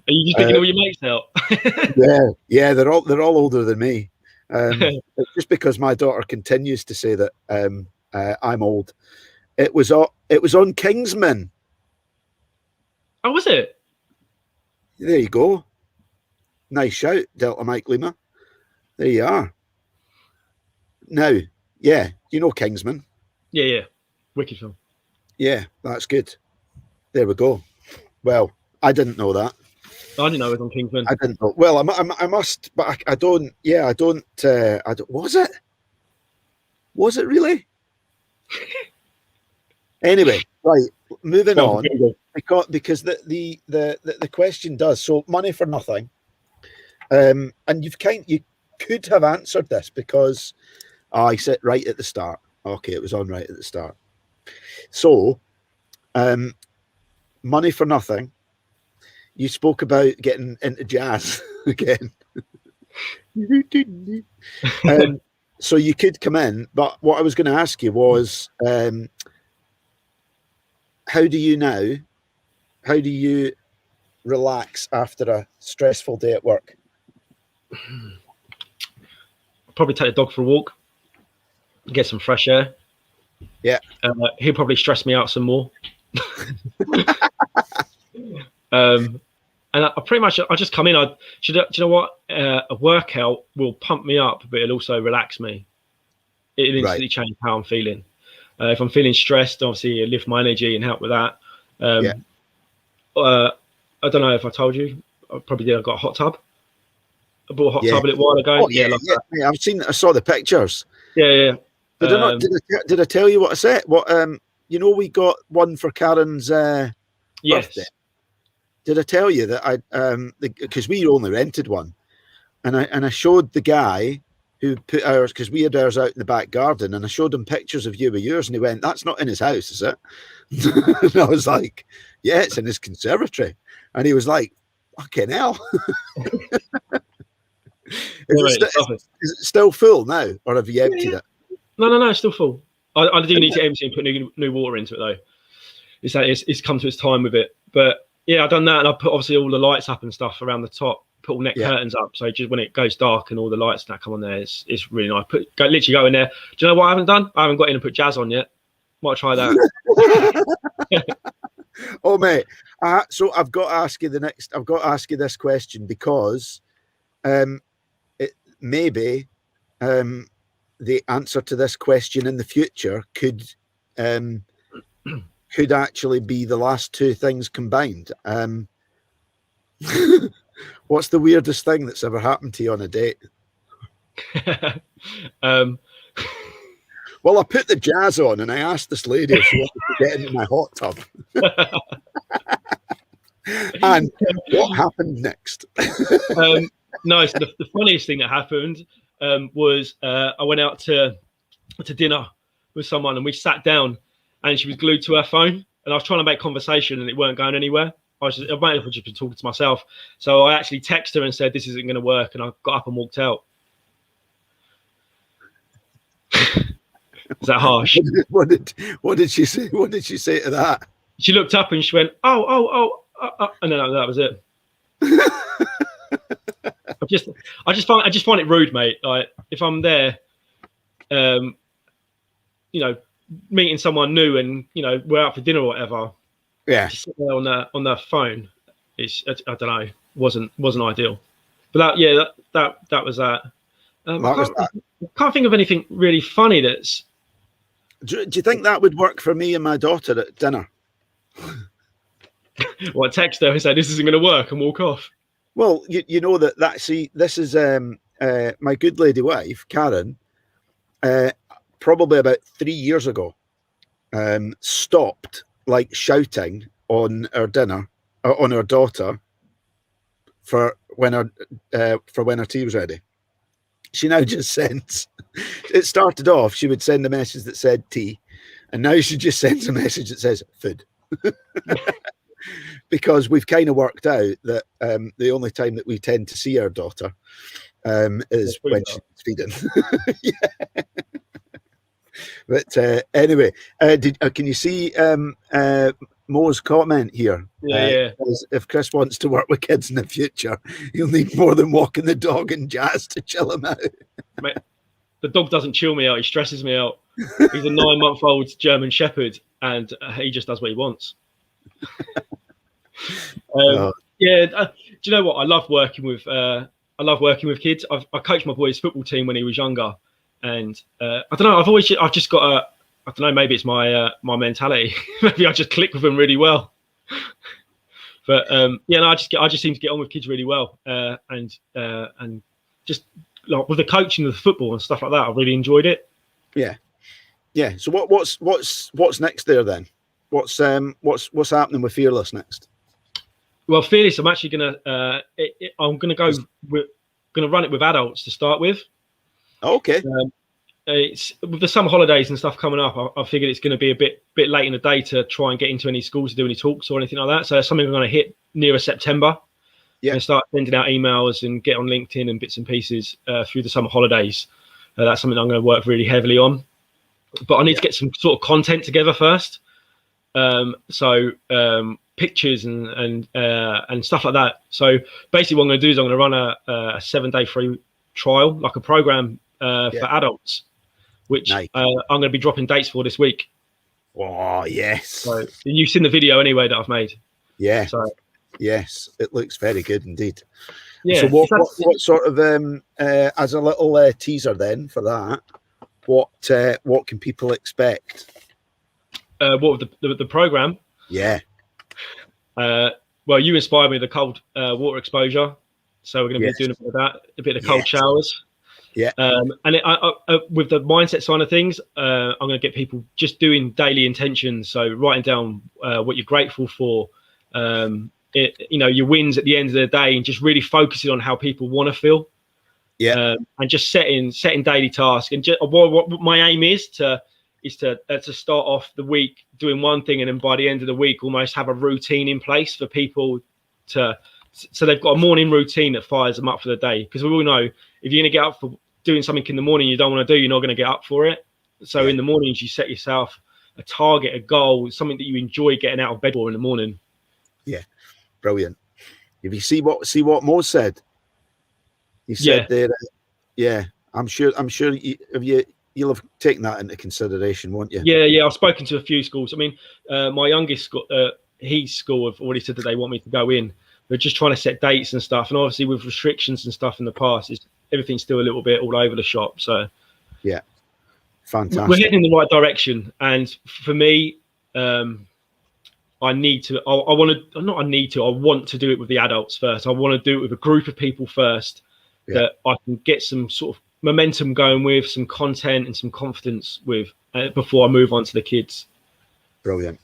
you just picking all your mates out?
yeah, they're all older than me. Just because my daughter continues to say that I'm old. It was on Kingsman.
Oh, was it?
There you go. Nice shout, Delta Mike Lima. There you are. Now, yeah, you know Kingsman.
Yeah. Wicked film.
Yeah, that's good. There we go. Well, I didn't know that.
I didn't know it was on Kingsman.
I didn't know. Well, I must, but I don't. Yeah, I don't. Was it? Was it really? Anyway, right. Moving on, because the question does so. Money for Nothing, and you could have answered this because I said right at the start. Okay, it was on right at the start. So, Money for Nothing. You spoke about getting into jazz again. So you could come in, but what I was going to ask you was, how do you relax after a stressful day at work?
Probably take the dog for a walk, get some fresh air.
Yeah.
He'll probably stress me out some more. And I pretty much, I just come in. Do you know what? A workout will pump me up, but it'll also relax me. It'll instantly change how I'm feeling. If I'm feeling stressed, obviously it lift my energy and help with that. I don't know if I told you. I probably did. I got a hot tub. I bought a hot tub a little while ago.
I saw the pictures.
Yeah.
Did I tell you what I said? What we got one for Karen's birthday. Did I tell you that because we only rented one, and I showed the guy who put ours, because we had ours out in the back garden, and I showed him pictures of you with yours, and he went, "That's not in his house, is it?" And I was like, "Yeah, it's in his conservatory," and he was like, "Fucking hell." Is it still full now, or have you emptied it?
No, it's still full. I do need to empty and put new water into it though. It's come to its time with it, but yeah, I've done that, and I put obviously all the lights up and stuff around the top. Put all neck curtains up, so just when it goes dark and all the lights that come on there, it's really nice. Literally go in there. Do you know what I haven't done? I haven't got in and put jazz on yet. Might try that.
Oh mate, so I've got to ask you this question because, maybe, the answer to this question in the future could actually be the last two things combined. What's the weirdest thing that's ever happened to you on a date? Well, I put the jazz on and I asked this lady if she wanted to get into my hot tub. And what happened next?
No, so the funniest thing that happened was I went out to dinner with someone, and we sat down, and she was glued to her phone, and I was trying to make conversation, and it weren't going anywhere. I might have just been talking to myself, so I actually texted her and said, "This isn't going to work," and I got up and walked out. Is that harsh?
What did she say? What did she say to that?
She looked up and she went, "Oh," and then that was it. I just find it rude, mate. Like if I'm there, meeting someone new, and we're out for dinner or whatever.
Yeah.
Just sit there on their phone. I don't know. Wasn't ideal. But that was that. I can't think of anything really funny that's.
Do you think that would work for me and my daughter at dinner?
What, text her and say this isn't going to work and walk off?
Well, you know see, this is my good lady wife, Karen, probably about 3 years ago, stopped like shouting on our dinner, on our daughter, for when her tea was ready. She now just sends. It started off, she would send a message that said tea, and now she just sends a message that says food. Because we've kind of worked out that the only time that we tend to see our daughter is when she's feeding. Yeah. But anyway, can you see Mo's comment here.
Yeah.
Says, if Chris wants to work with kids in the future, he'll need more than walking the dog and jazz to chill him out.
Mate, the dog doesn't chill me out. He stresses me out. He's a 9-month-old German Shepherd, and he just does what he wants. Yeah. Do you know what? I love working with kids. I coached my boys' football team when he was younger, and I don't know. I've just got a. I don't know. Maybe it's my mentality. Maybe I just click with them really well. But yeah, no, I just seem to get on with kids really well, and just like with the coaching of the football and stuff like that, I really enjoyed it.
Yeah. So what's next there then? What's happening with Fearless next?
Well, Fearless, I'm actually gonna run it with adults to start with.
Okay.
It's with the summer holidays and stuff coming up. I figured it's going to be a bit late in the day to try and get into any schools to do any talks or anything like that. So that's something we're going to hit nearer September.
Yeah.
And start sending out emails and get on LinkedIn and bits and pieces through the summer holidays. That's something I'm going to work really heavily on. But I need to get some sort of content together first. So pictures and stuff like that. So basically, what I'm going to do is I'm going to run a 7-day free trial, like a program for adults, which
nice.
I'm going to be dropping dates for this week.
Oh yes. So
you've seen the video anyway that I've made.
Yeah. So, yes, it looks very good indeed.
Yeah.
So what sort of as a little teaser then for that? What can people expect?
What the program?
Yeah.
Well, you inspired me with the cold water exposure, so we're going to be doing a bit of that, a bit of cold showers.
Yeah.
And with the mindset side of things, I'm going to get people just doing daily intentions. So writing down what you're grateful for, your wins at the end of the day, and just really focusing on how people want to feel.
Yeah.
And just setting daily tasks. And just, what my aim is to start off the week doing one thing, and then by the end of the week, almost have a routine in place for people so they've got a morning routine that fires them up for the day. Because we all know if you're going to get up for doing something in the morning you don't want to do, you're not going to get up for it. So in the mornings, you set yourself a target, a goal, something that you enjoy getting out of bed for in the morning.
Yeah, brilliant. If you see what Mo said, he said there. Yeah, I'm sure you'll have taken that into consideration, won't you?
Yeah. I've spoken to a few schools. I mean, my youngest school have already said that they want me to go in. We're just trying to set dates and stuff, and obviously with restrictions and stuff in the past, everything's still a little bit all over the shop. So
yeah, fantastic.
We're heading in the right direction, and for me, I need to. I want to do it with the adults first. I want to do it with a group of people first that I can get some sort of momentum going with, some content and some confidence with before I move on to the kids.
Brilliant,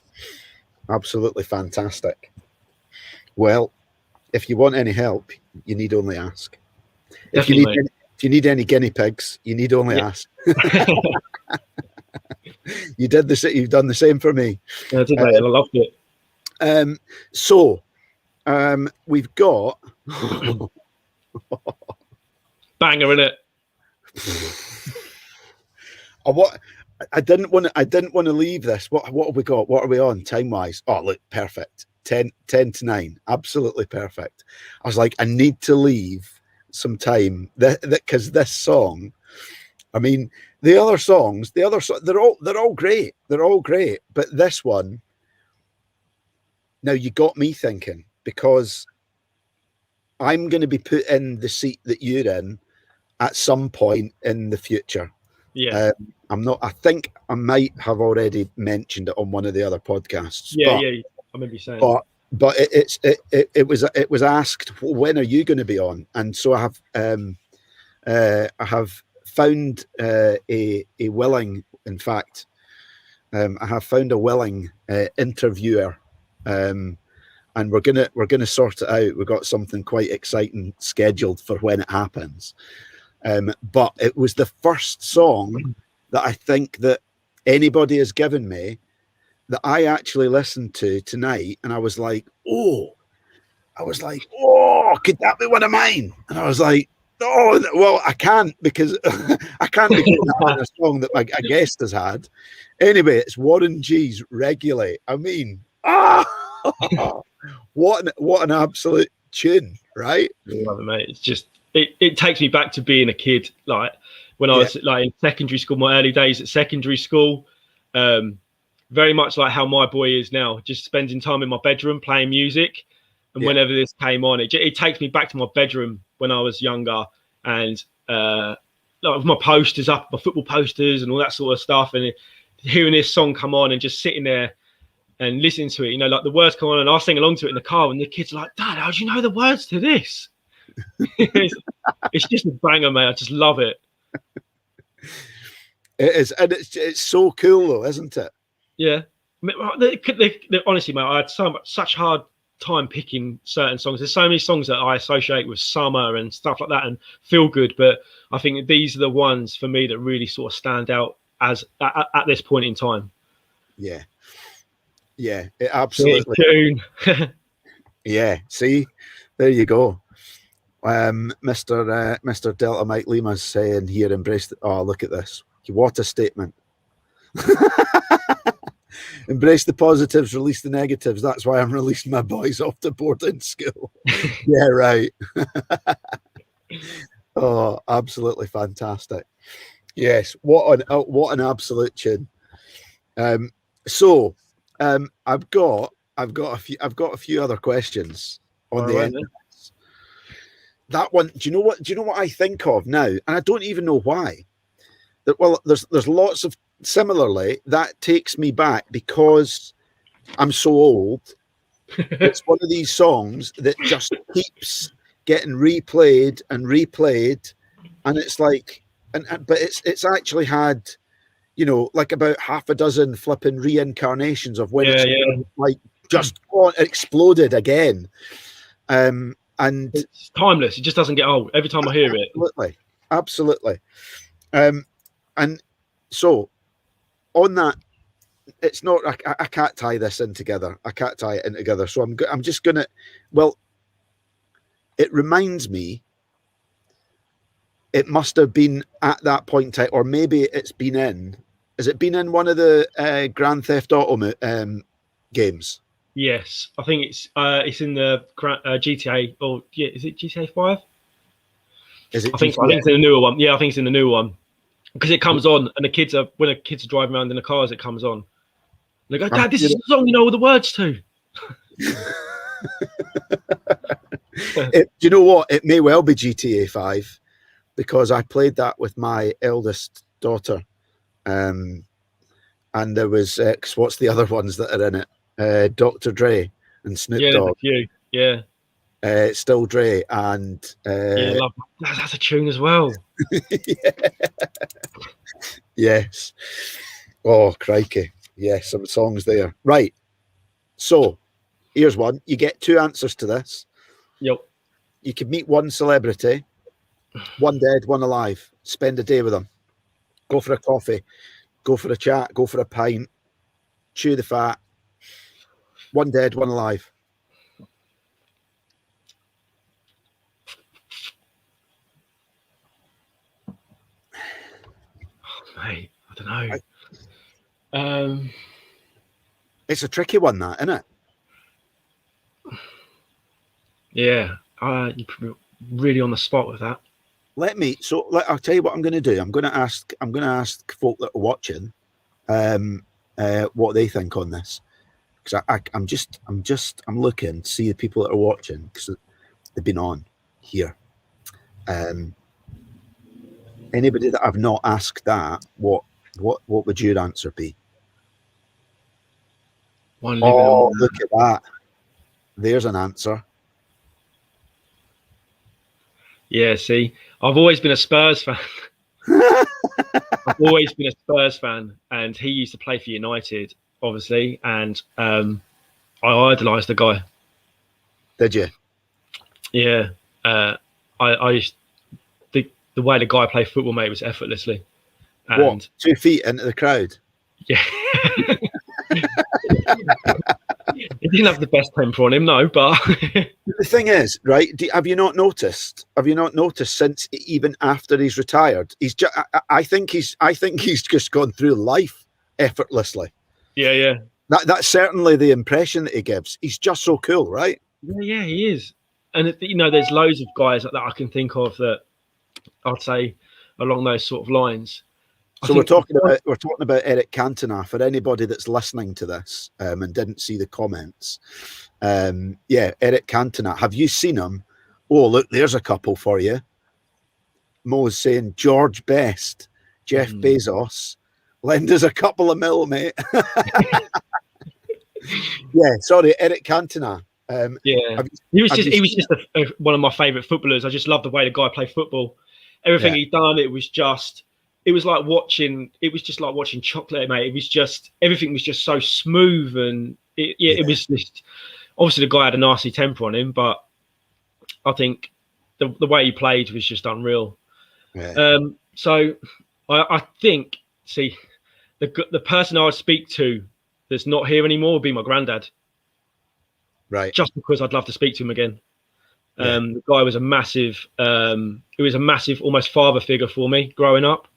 absolutely fantastic. Well, if you want any help, you need only ask. If you need any guinea pigs, you need only ask. You've done the same for me.
Yeah, I did, mate. I loved it.
So we've got
banger in it.
I didn't want to leave this. What have we got? What are we on time wise? Oh, look, perfect. 10 to 9, absolutely perfect. I was like, I need to leave some time because this song, I mean, the other songs, they're all great. They're all great, but this one, now you got me thinking, because I'm going to be put in the seat that you're in at some point in the future.
Yeah.
I think I might have already mentioned it on one of the other podcasts.
Yeah. I remember you saying.
But it was asked, when are you going to be on? And so I have found a willing, in fact, I have found a willing interviewer, and we're gonna sort it out. We've got something quite exciting scheduled for when it happens. But it was the first song that I think that anybody has given me that I actually listened to tonight, and I was like, oh, could that be one of mine? And I was like, oh, well, I can't, because I can't be putting that on a song that a guest has had. Anyway, it's Warren G's Regulate. I mean, What an absolute tune, right?
Love it, mate. It's just it takes me back to being a kid, like when I was like in secondary school, my early days at secondary school. Very much like how my boy is now, just spending time in my bedroom playing music. And whenever this came on, it takes me back to my bedroom when I was younger, and like with my posters up, my football posters and all that sort of stuff, and hearing this song come on and just sitting there and listening to it, you know, like the words come on and I'll sing along to it in the car, and the kids are like, "Dad, how do you know the words to this?" it's just a banger, mate. I just love it.
It is, and it's so cool though, isn't it?
Yeah. Honestly, mate, I had such hard time picking certain songs. There's so many songs that I associate with summer and stuff like that and feel good, but I think these are the ones for me that really sort of stand out as at this point in time.
Yeah, it absolutely. Yeah, see, there you go. Mr. Delta Mike Lima's saying here, embrace oh, look at this. What a statement. Embrace the positives, release the negatives. That's why I'm releasing my boys off to boarding school. Yeah, right. Oh, absolutely fantastic. Yes, what an absolute tune. So I've got a few other questions on the end. That one, do you know what I think of now? And I don't even know why. There's lots of similarly that takes me back because I'm so old. It's one of these songs that just keeps getting replayed and replayed, and it's like, but it's actually had, you know, like about half a dozen flipping reincarnations of when it's like just exploded again. And
it's timeless. It just doesn't get old. Every time I hear it.
Absolutely. And so on that, it's not. I can't tie this in together. I can't tie it in together. So I'm just gonna. Well, it reminds me. It must have been at that point in time, or maybe it's been in. Has it been in one of the Grand Theft Auto games?
Yes, I think it's in the GTA. Or is it GTA 5?
Is it?
I think it's in the newer one. Yeah, I think it's in the newer one. Because it comes on, and when the kids are driving around in the cars, it comes on. They go, "Dad, this is the song you know all the words to."
Do you know what? It may well be GTA 5 because I played that with my eldest daughter, and there was what's the other ones that are in it? Dr. Dre and Snoop Dogg.
Yeah.
Still Dre and
love that. That's a tune as well.
Yes. Oh, crikey. Yes, some songs there. Right. So here's one. You get two answers to this.
Yep.
You could meet one celebrity, one dead, one alive. Spend a day with them. Go for a coffee. Go for a chat. Go for a pint. Chew the fat. One dead, one alive.
Mate, I don't know.
It's a tricky one, that, isn't it?
Yeah, you put me really on the spot with that.
I'll tell you what I'm going to do. I'm going to ask folk that are watching, what they think on this, because I'm looking to see the people that are watching because they've been on here. Anybody that I've not asked that, what would your answer be? Oh, look at that. There's an answer.
Yeah, see, I've always been a Spurs fan. I've always been a Spurs fan, and he used to play for United, obviously, and I idolised the guy.
Did you?
Yeah. I used the way the guy played football, mate, was effortlessly. And
what? 2 feet into the crowd?
Yeah. He didn't have the best temper on him, no. But
the thing is, right? Have you not noticed? Since even after he's retired, he's just. I think he's just gone through life effortlessly.
Yeah.
That's certainly the impression that he gives. He's just so cool, right?
Yeah, he is. And you know, there's loads of guys that I can think of that I'd say along those sort of lines.
So we're talking about Eric Cantona. For anybody that's listening to this and didn't see the comments, yeah, Eric Cantona. Have you seen him? Oh, look, there's a couple for you. Mo's saying George Best, Jeff Bezos. Lend us a couple of mil, mate. Yeah, sorry, Eric Cantona.
Yeah, he was just one of my favourite footballers. I just love the way the guy played football. Everything he'd done, it was like watching chocolate, mate. It was just, everything was just so smooth, and it was just, obviously the guy had a nasty temper on him, but I think the way he played was just unreal. Yeah. So I think, see, the person I would speak to that's not here anymore would be my granddad.
Right.
Just because I'd love to speak to him again. The guy was a massive, almost father figure for me growing up.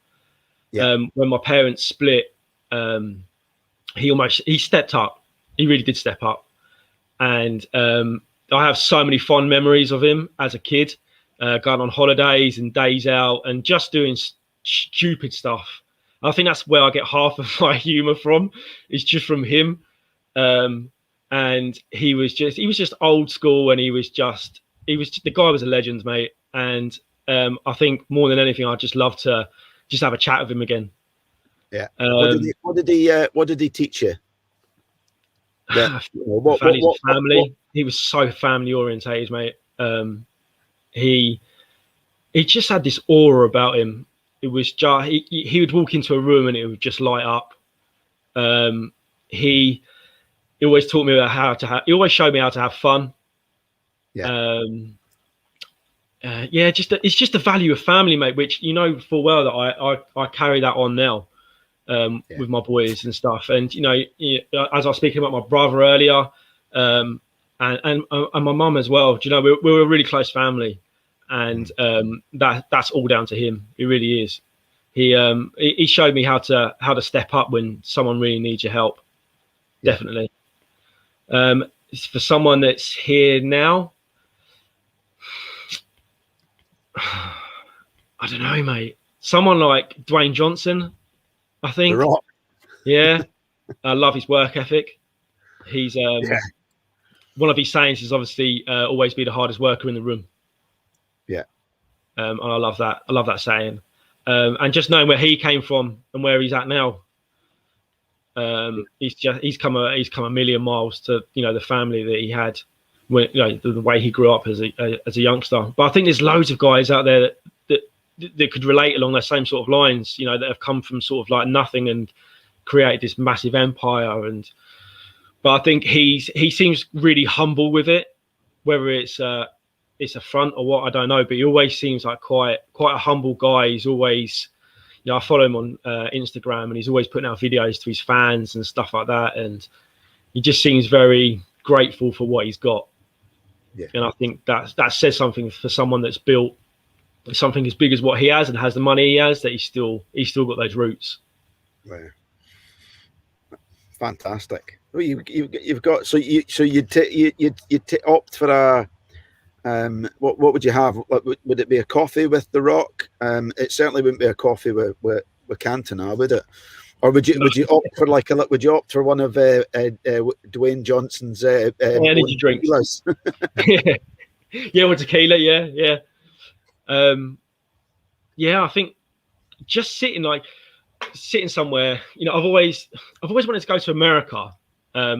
Yeah. When my parents split, he stepped up. He really did step up. And I have so many fond memories of him as a kid, going on holidays and days out and just doing stupid stuff. I think that's where I get half of my humor from. It's just from him. And he was just old school, and the guy was a legend, mate. And I think more than anything, I'd just love to just have a chat with him again.
Yeah. What did he teach you?
Yeah. Family. He was so family orientated, mate. He just had this aura about him. It was just he would walk into a room and it would just light up. He always taught me about he always showed me how to have fun. Yeah. It's just the value of family, mate, which you know full well that I carry that on now with my boys and stuff. And you know, as I was speaking about my brother earlier, and my mum as well. Do you know, we're a really close family, and that's all down to him. It really is. He showed me how to step up when someone really needs your help. Yeah. Definitely. For someone that's here now, I don't know, mate. Someone like Dwayne Johnson, I think. The Rock. Yeah, I love his work ethic. He's one of his sayings is obviously always be the hardest worker in the room. Yeah, and I love that. I love that saying. And just knowing where he came from and where he's at now, he's come a million miles to the family that he had, when the way he grew up as a youngster. But I think there's loads of guys out there that could relate along those same sort of lines, that have come from sort of like nothing and created this massive empire. But I think he seems really humble with it, whether it's a front or what, I don't know. But he always seems like quite a humble guy. He's always, I follow him on Instagram, and he's always putting out videos to his fans and stuff like that. And he just seems very grateful for what he's got. Yeah. And I think that says something for someone that's built something as big as what he has and has the money he has, that he's still got those roots. Right.
Fantastic. Well, you've got you opt for a what would you have? Would it be a coffee with The Rock? It certainly wouldn't be a coffee with Cantona, would it? Or would you opt for one of Dwayne Johnson's
energy drinks? Yeah, with tequila. Yeah. I think just sitting somewhere. I've always wanted to go to America. I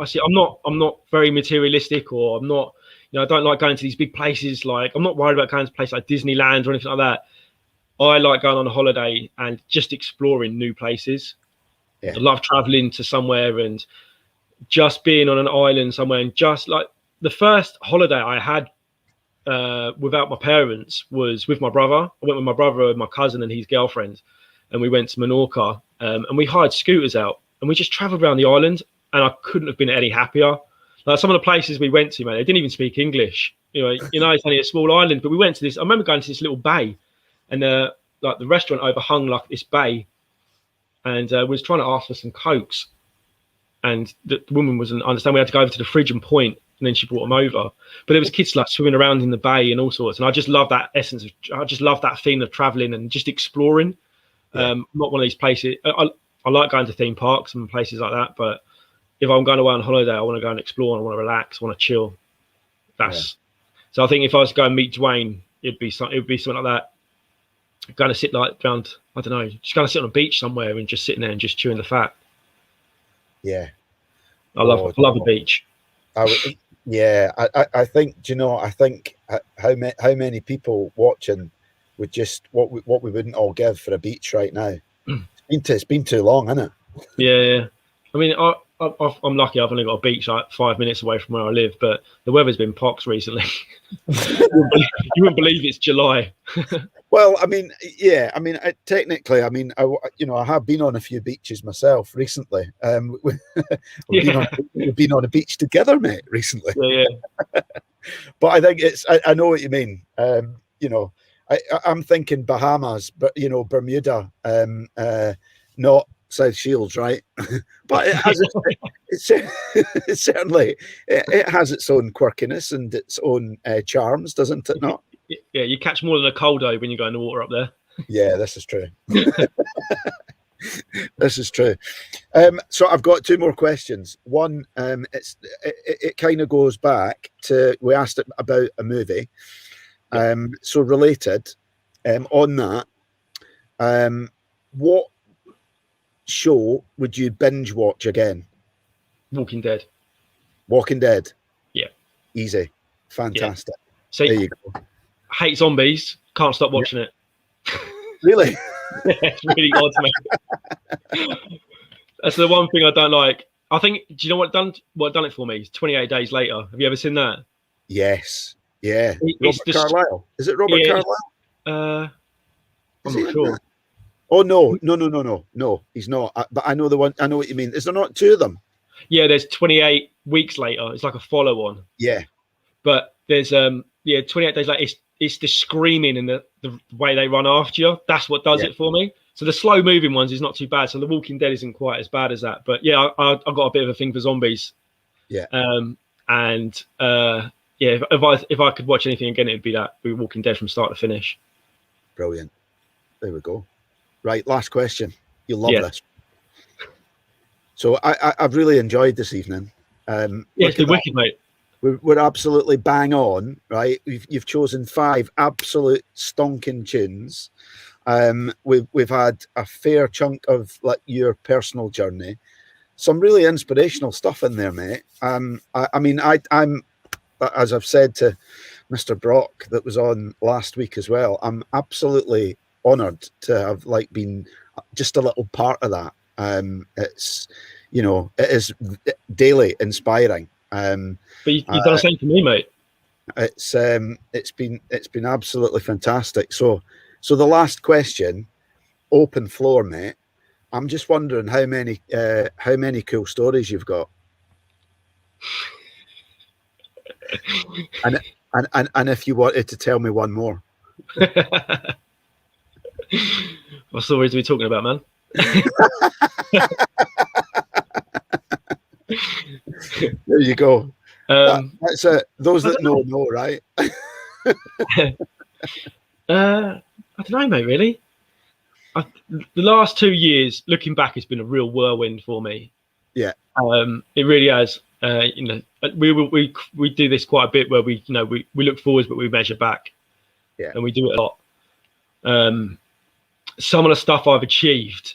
see. I'm not very materialistic, or I'm not. I don't like going to these big places. Like, I'm not worried about going to a place like Disneyland or anything like that. I like going on a holiday and just exploring new places. Yeah. I love traveling to somewhere and just being on an island somewhere. And just like the first holiday I had without my parents was with my brother. I went with my brother and my cousin and his girlfriend, and we went to Menorca, and we hired scooters out, and we just traveled around the island, and I couldn't have been any happier. Like, some of the places we went to, man, they didn't even speak English. It's only a small island, but we went to this. I remember going to this little bay, and like the restaurant overhung like this bay, and was trying to ask for some cokes, and the woman wasn't understand. We had to go over to the fridge and point, and then she brought them over. But there was kids like swimming around in the bay and all sorts. And I just love that essence of, I just love that feeling of traveling and just exploring. Not one of these places. I like going to theme parks and places like that, but if I'm going away on holiday, I want to go and explore. I want to relax. I want to chill. So I think if I was to go and meet Dwayne, it'd be something like that. Going to sit like around, I don't know, just going to sit on a beach somewhere and just sitting there and just chewing the fat.
Yeah,
I love the beach.
I think, do you know, I think how many people watching would just what we wouldn't all give for a beach right now. It's been too long, hasn't it? Yeah.
I mean, I'm lucky. I've only got a beach like 5 minutes away from where I live, but the weather's been pox recently. You wouldn't believe it's July.
Well, I mean, yeah. I mean, technically, I mean, I have been on a few beaches myself recently. We've been on a beach together, mate, recently.
Yeah.
But I think I know what you mean. I'm thinking Bahamas, but Bermuda, not South Shields, right? But it certainly it has its own quirkiness and its own charms, doesn't it not?
Yeah, you catch more than a coldo when you go in the water up there.
Yeah, this is true. This is true. So I've got two more questions. One, it kind of goes back to, we asked it about a movie. So related, on that, what show would you binge watch again?
Walking Dead.
Walking Dead.
Yeah.
Easy. Fantastic.
Yeah. So
there you go.
Hate zombies. Can't stop watching it.
Really?
Yeah, it's really odd to me. That's the one thing I don't like. I think, do you know what done it for me? It's 28 Days Later. Have you ever seen that?
Yes. Yeah. Robert Carlyle. Is it Robert Carlyle?
I'm not sure.
Oh no, he's not. But I know the one. I know what you mean. Is there not two of them?
Yeah, there's 28 Weeks Later. It's like a follow-on.
Yeah.
But there's 28 Days Later. It's the screaming and the way they run after you. That's what does it for me. So the slow moving ones is not too bad. So The Walking Dead isn't quite as bad as that. But yeah, I've got a bit of a thing for zombies.
Yeah.
If I could watch anything again, it'd be Walking Dead from start to finish.
Brilliant. There we go. Right, last question. You'll love this. So I've really enjoyed this evening.
It's been wicked, mate.
We're absolutely bang on, right? You've chosen 5 absolute stonking tunes. We've had a fair chunk of like your personal journey, some really inspirational stuff in there, mate. I'm as I've said to Mr. Brock that was on last week as well, I'm absolutely honoured to have been just a little part of that. It is daily inspiring.
But you've done the same for me, mate.
It's been absolutely fantastic. So the last question, open floor, mate. I'm just wondering how many cool stories you've got. and if you wanted to tell me one more.
What stories are we talking about, man?
There you go. That's it. Those that know, right?
I don't know, mate, really. The last 2 years, looking back, has been a real whirlwind for me.
Yeah.
It really has. We do this quite a bit where we look forwards, but we measure back.
Yeah.
And we do it a lot. Some of the stuff I've achieved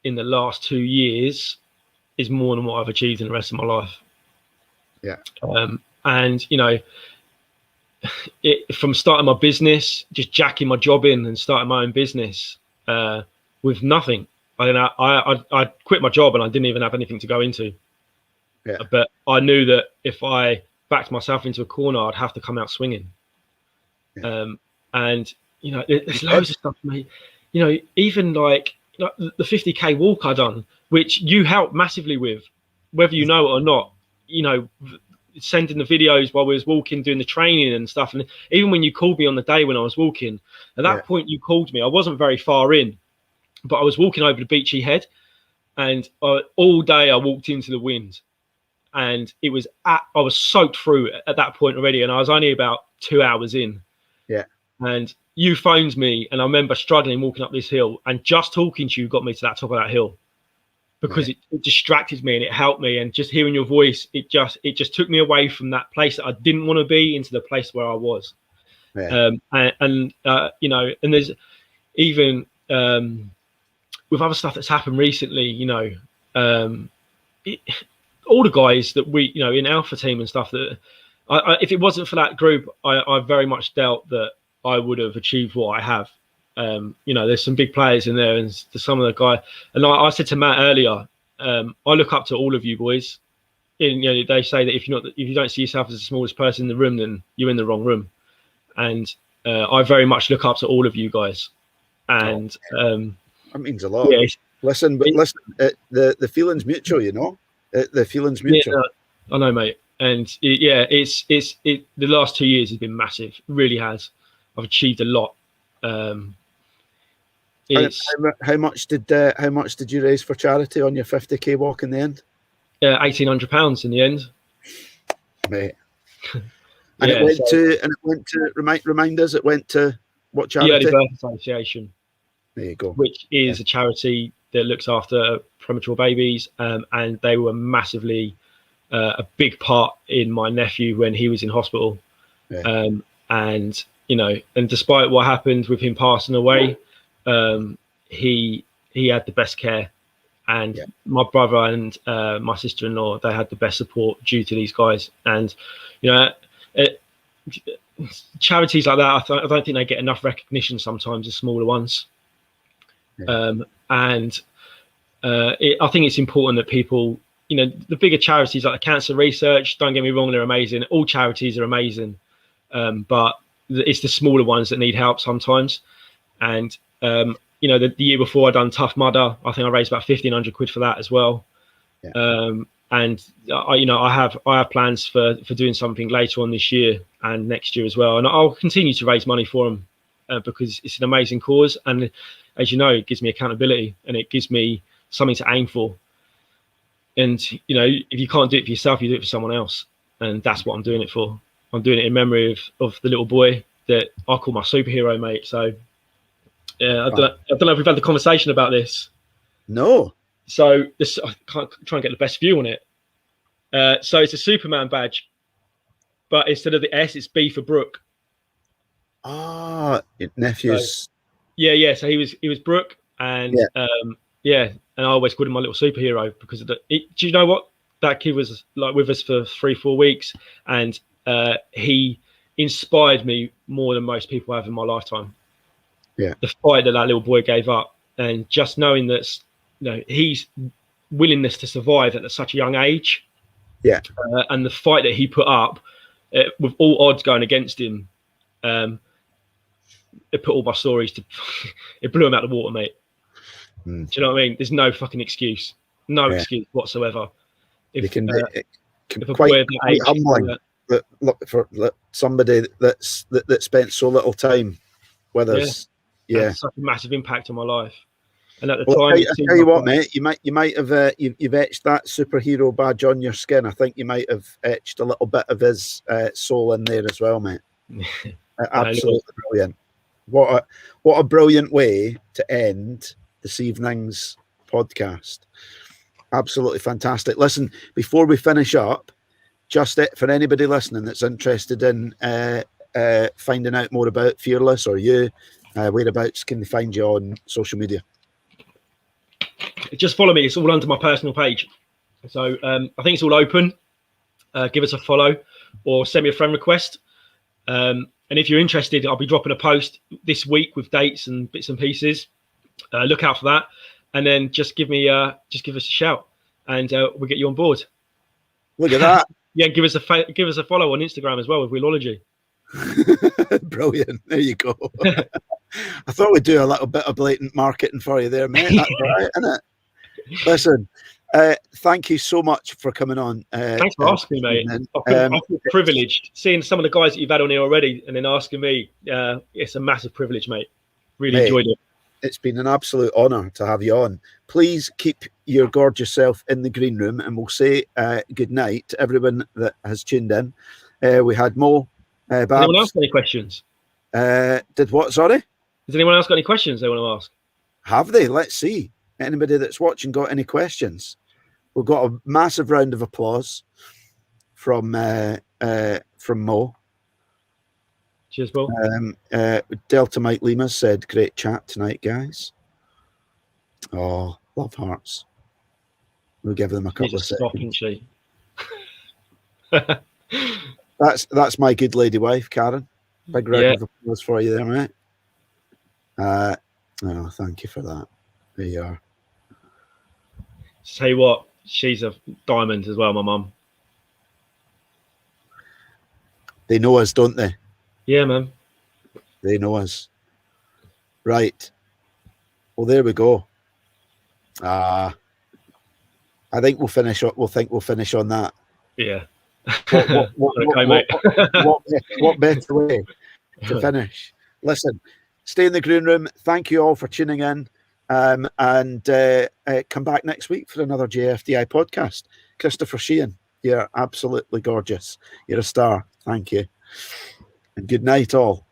in the last 2 years is more than what I've achieved in the rest of my life.
Yeah.
From starting my business, just jacking my job in and starting my own business with nothing. I quit my job and I didn't even have anything to go into.
Yeah.
But I knew that if I backed myself into a corner, I'd have to come out swinging. Yeah. There's loads of stuff, mate. Even like the 50k walk I done, which you helped massively with, whether you know it or not. Sending the videos while we was walking, doing the training and stuff. And even when you called me on the day when I was walking, at that point you called me. I wasn't very far in, but I was walking over the Beachy Head, and all day I walked into the wind, and I was soaked through at that point already, and I was only about 2 hours in.
Yeah.
And you phoned me, and I remember struggling walking up this hill, and just talking to you got me to that top of that hill, because it distracted me and it helped me. And just hearing your voice, it just took me away from that place that I didn't want to be into the place where I was.
Yeah.
And there's even with other stuff that's happened recently, all the guys that we, in Alpha Team and stuff, that if it wasn't for that group, I very much doubt that I would have achieved what I have. There's some big players in there, and some of the guys. And I said to Matt earlier, I look up to all of you boys. And, they say that if you don't see yourself as the smallest person in the room, then you're in the wrong room. And I very much look up to all of you guys. And
that means a lot. Yeah, listen, the feeling's mutual, the feeling's mutual.
Yeah, I know, mate. And the last 2 years has been massive. It really has. I've achieved a lot. How
much did you raise for charity on your 50k walk in the end?
£1,800 in the end,
mate. And it went to remind us. It went to what charity?
The Early Birth Association.
There you go.
Which is a charity that looks after premature babies, and they were massively a big part in my nephew when he was in hospital. Yeah. And despite what happened with him passing away, he had the best care, and my brother and my sister-in-law, they had the best support due to these guys. And charities like that, I don't think they get enough recognition sometimes, the smaller ones. Yeah. I think it's important that people, the bigger charities like the cancer research, don't get me wrong, they're amazing. All charities are amazing, but it's the smaller ones that need help sometimes. And the year before I done Tough Mudder, I think I raised about 1,500 quid for that as well. Yeah. And I have plans for doing something later on this year and next year as well, and I'll continue to raise money for them because it's an amazing cause, and as you know, it gives me accountability and it gives me something to aim for. And if you can't do it for yourself, you do it for someone else, and that's what I'm doing it for. I'm doing it in memory of the little boy that I call my superhero, mate. So I don't know if we've had the conversation about this.
No.
So I can't try and get the best view on it. So it's a Superman badge, but instead of the S, it's B for Brooke.
Ah, your nephew's.
So, yeah. So he was Brooke, and and I always called him my little superhero because of do you know what? That kid was like with us for 3-4 weeks, and he inspired me more than most people have in my lifetime. Yeah, the fight that little boy gave up, and just knowing that his willingness to survive at such a young age, and the fight that he put up with all odds going against him, it put all my stories to it blew him out of the water, mate. Do you know what I mean? There's no fucking excuse, excuse whatsoever.
It can be quite humbling for somebody that spent so little time with us. Yeah,
such a massive impact on my life. And at the
time,
I
tell you what, mate, you might have you've etched that superhero badge on your skin. I think you might have etched a little bit of his soul in there as well, mate. Absolutely brilliant. What a brilliant way to end this evening's podcast. Absolutely fantastic. Listen, before we finish up, just for anybody listening that's interested in finding out more about Fearless or you, whereabouts can they find you on social media?
Just follow me. It's all under my personal page. So I think it's all open. Give us a follow or send me a friend request. And if you're interested, I'll be dropping a post this week with dates and bits and pieces. Look out for that. And then just give us a shout, and we'll get you on board.
Look at that.
Yeah, give us a follow on Instagram as well with Wheelology.
Brilliant. There you go. I thought we'd do a little bit of blatant marketing for you there, mate. That's right, isn't it? Listen, thank you so much for coming on.
Thanks for asking me, mate. I feel privileged seeing some of the guys that you've had on here already, and then asking me. It's a massive privilege, mate. Really enjoyed it.
It's been an absolute honour to have you on. Please keep your gorgeous self in the green room, and we'll say good night to everyone that has tuned in. We had Mo,
Has anyone else
Babs.
got any questions?
Did what? Sorry?
Has anyone else got any questions they want to ask?
Have they? Let's see. Anybody that's watching got any questions? We've got a massive round of applause from Mo.
Cheers, Paul.
Delta Mike Lima said, "Great chat tonight, guys." Oh, love hearts. We'll give them a couple of seconds. That's my good lady wife, Karen. Big round of applause for you there, mate. Oh, thank you for that. There you are.
Tell you what, she's a diamond as well, my mum.
They know us, don't they?
Yeah, man.
They know us. Right. Well, there we go. I think we'll finish. We'll finish on that.
Yeah.
What better way to finish? Listen, stay in the green room. Thank you all for tuning in, and come back next week for another JFDI podcast. Christopher Sheehan, you're absolutely gorgeous. You're a star. Thank you, and good night, all.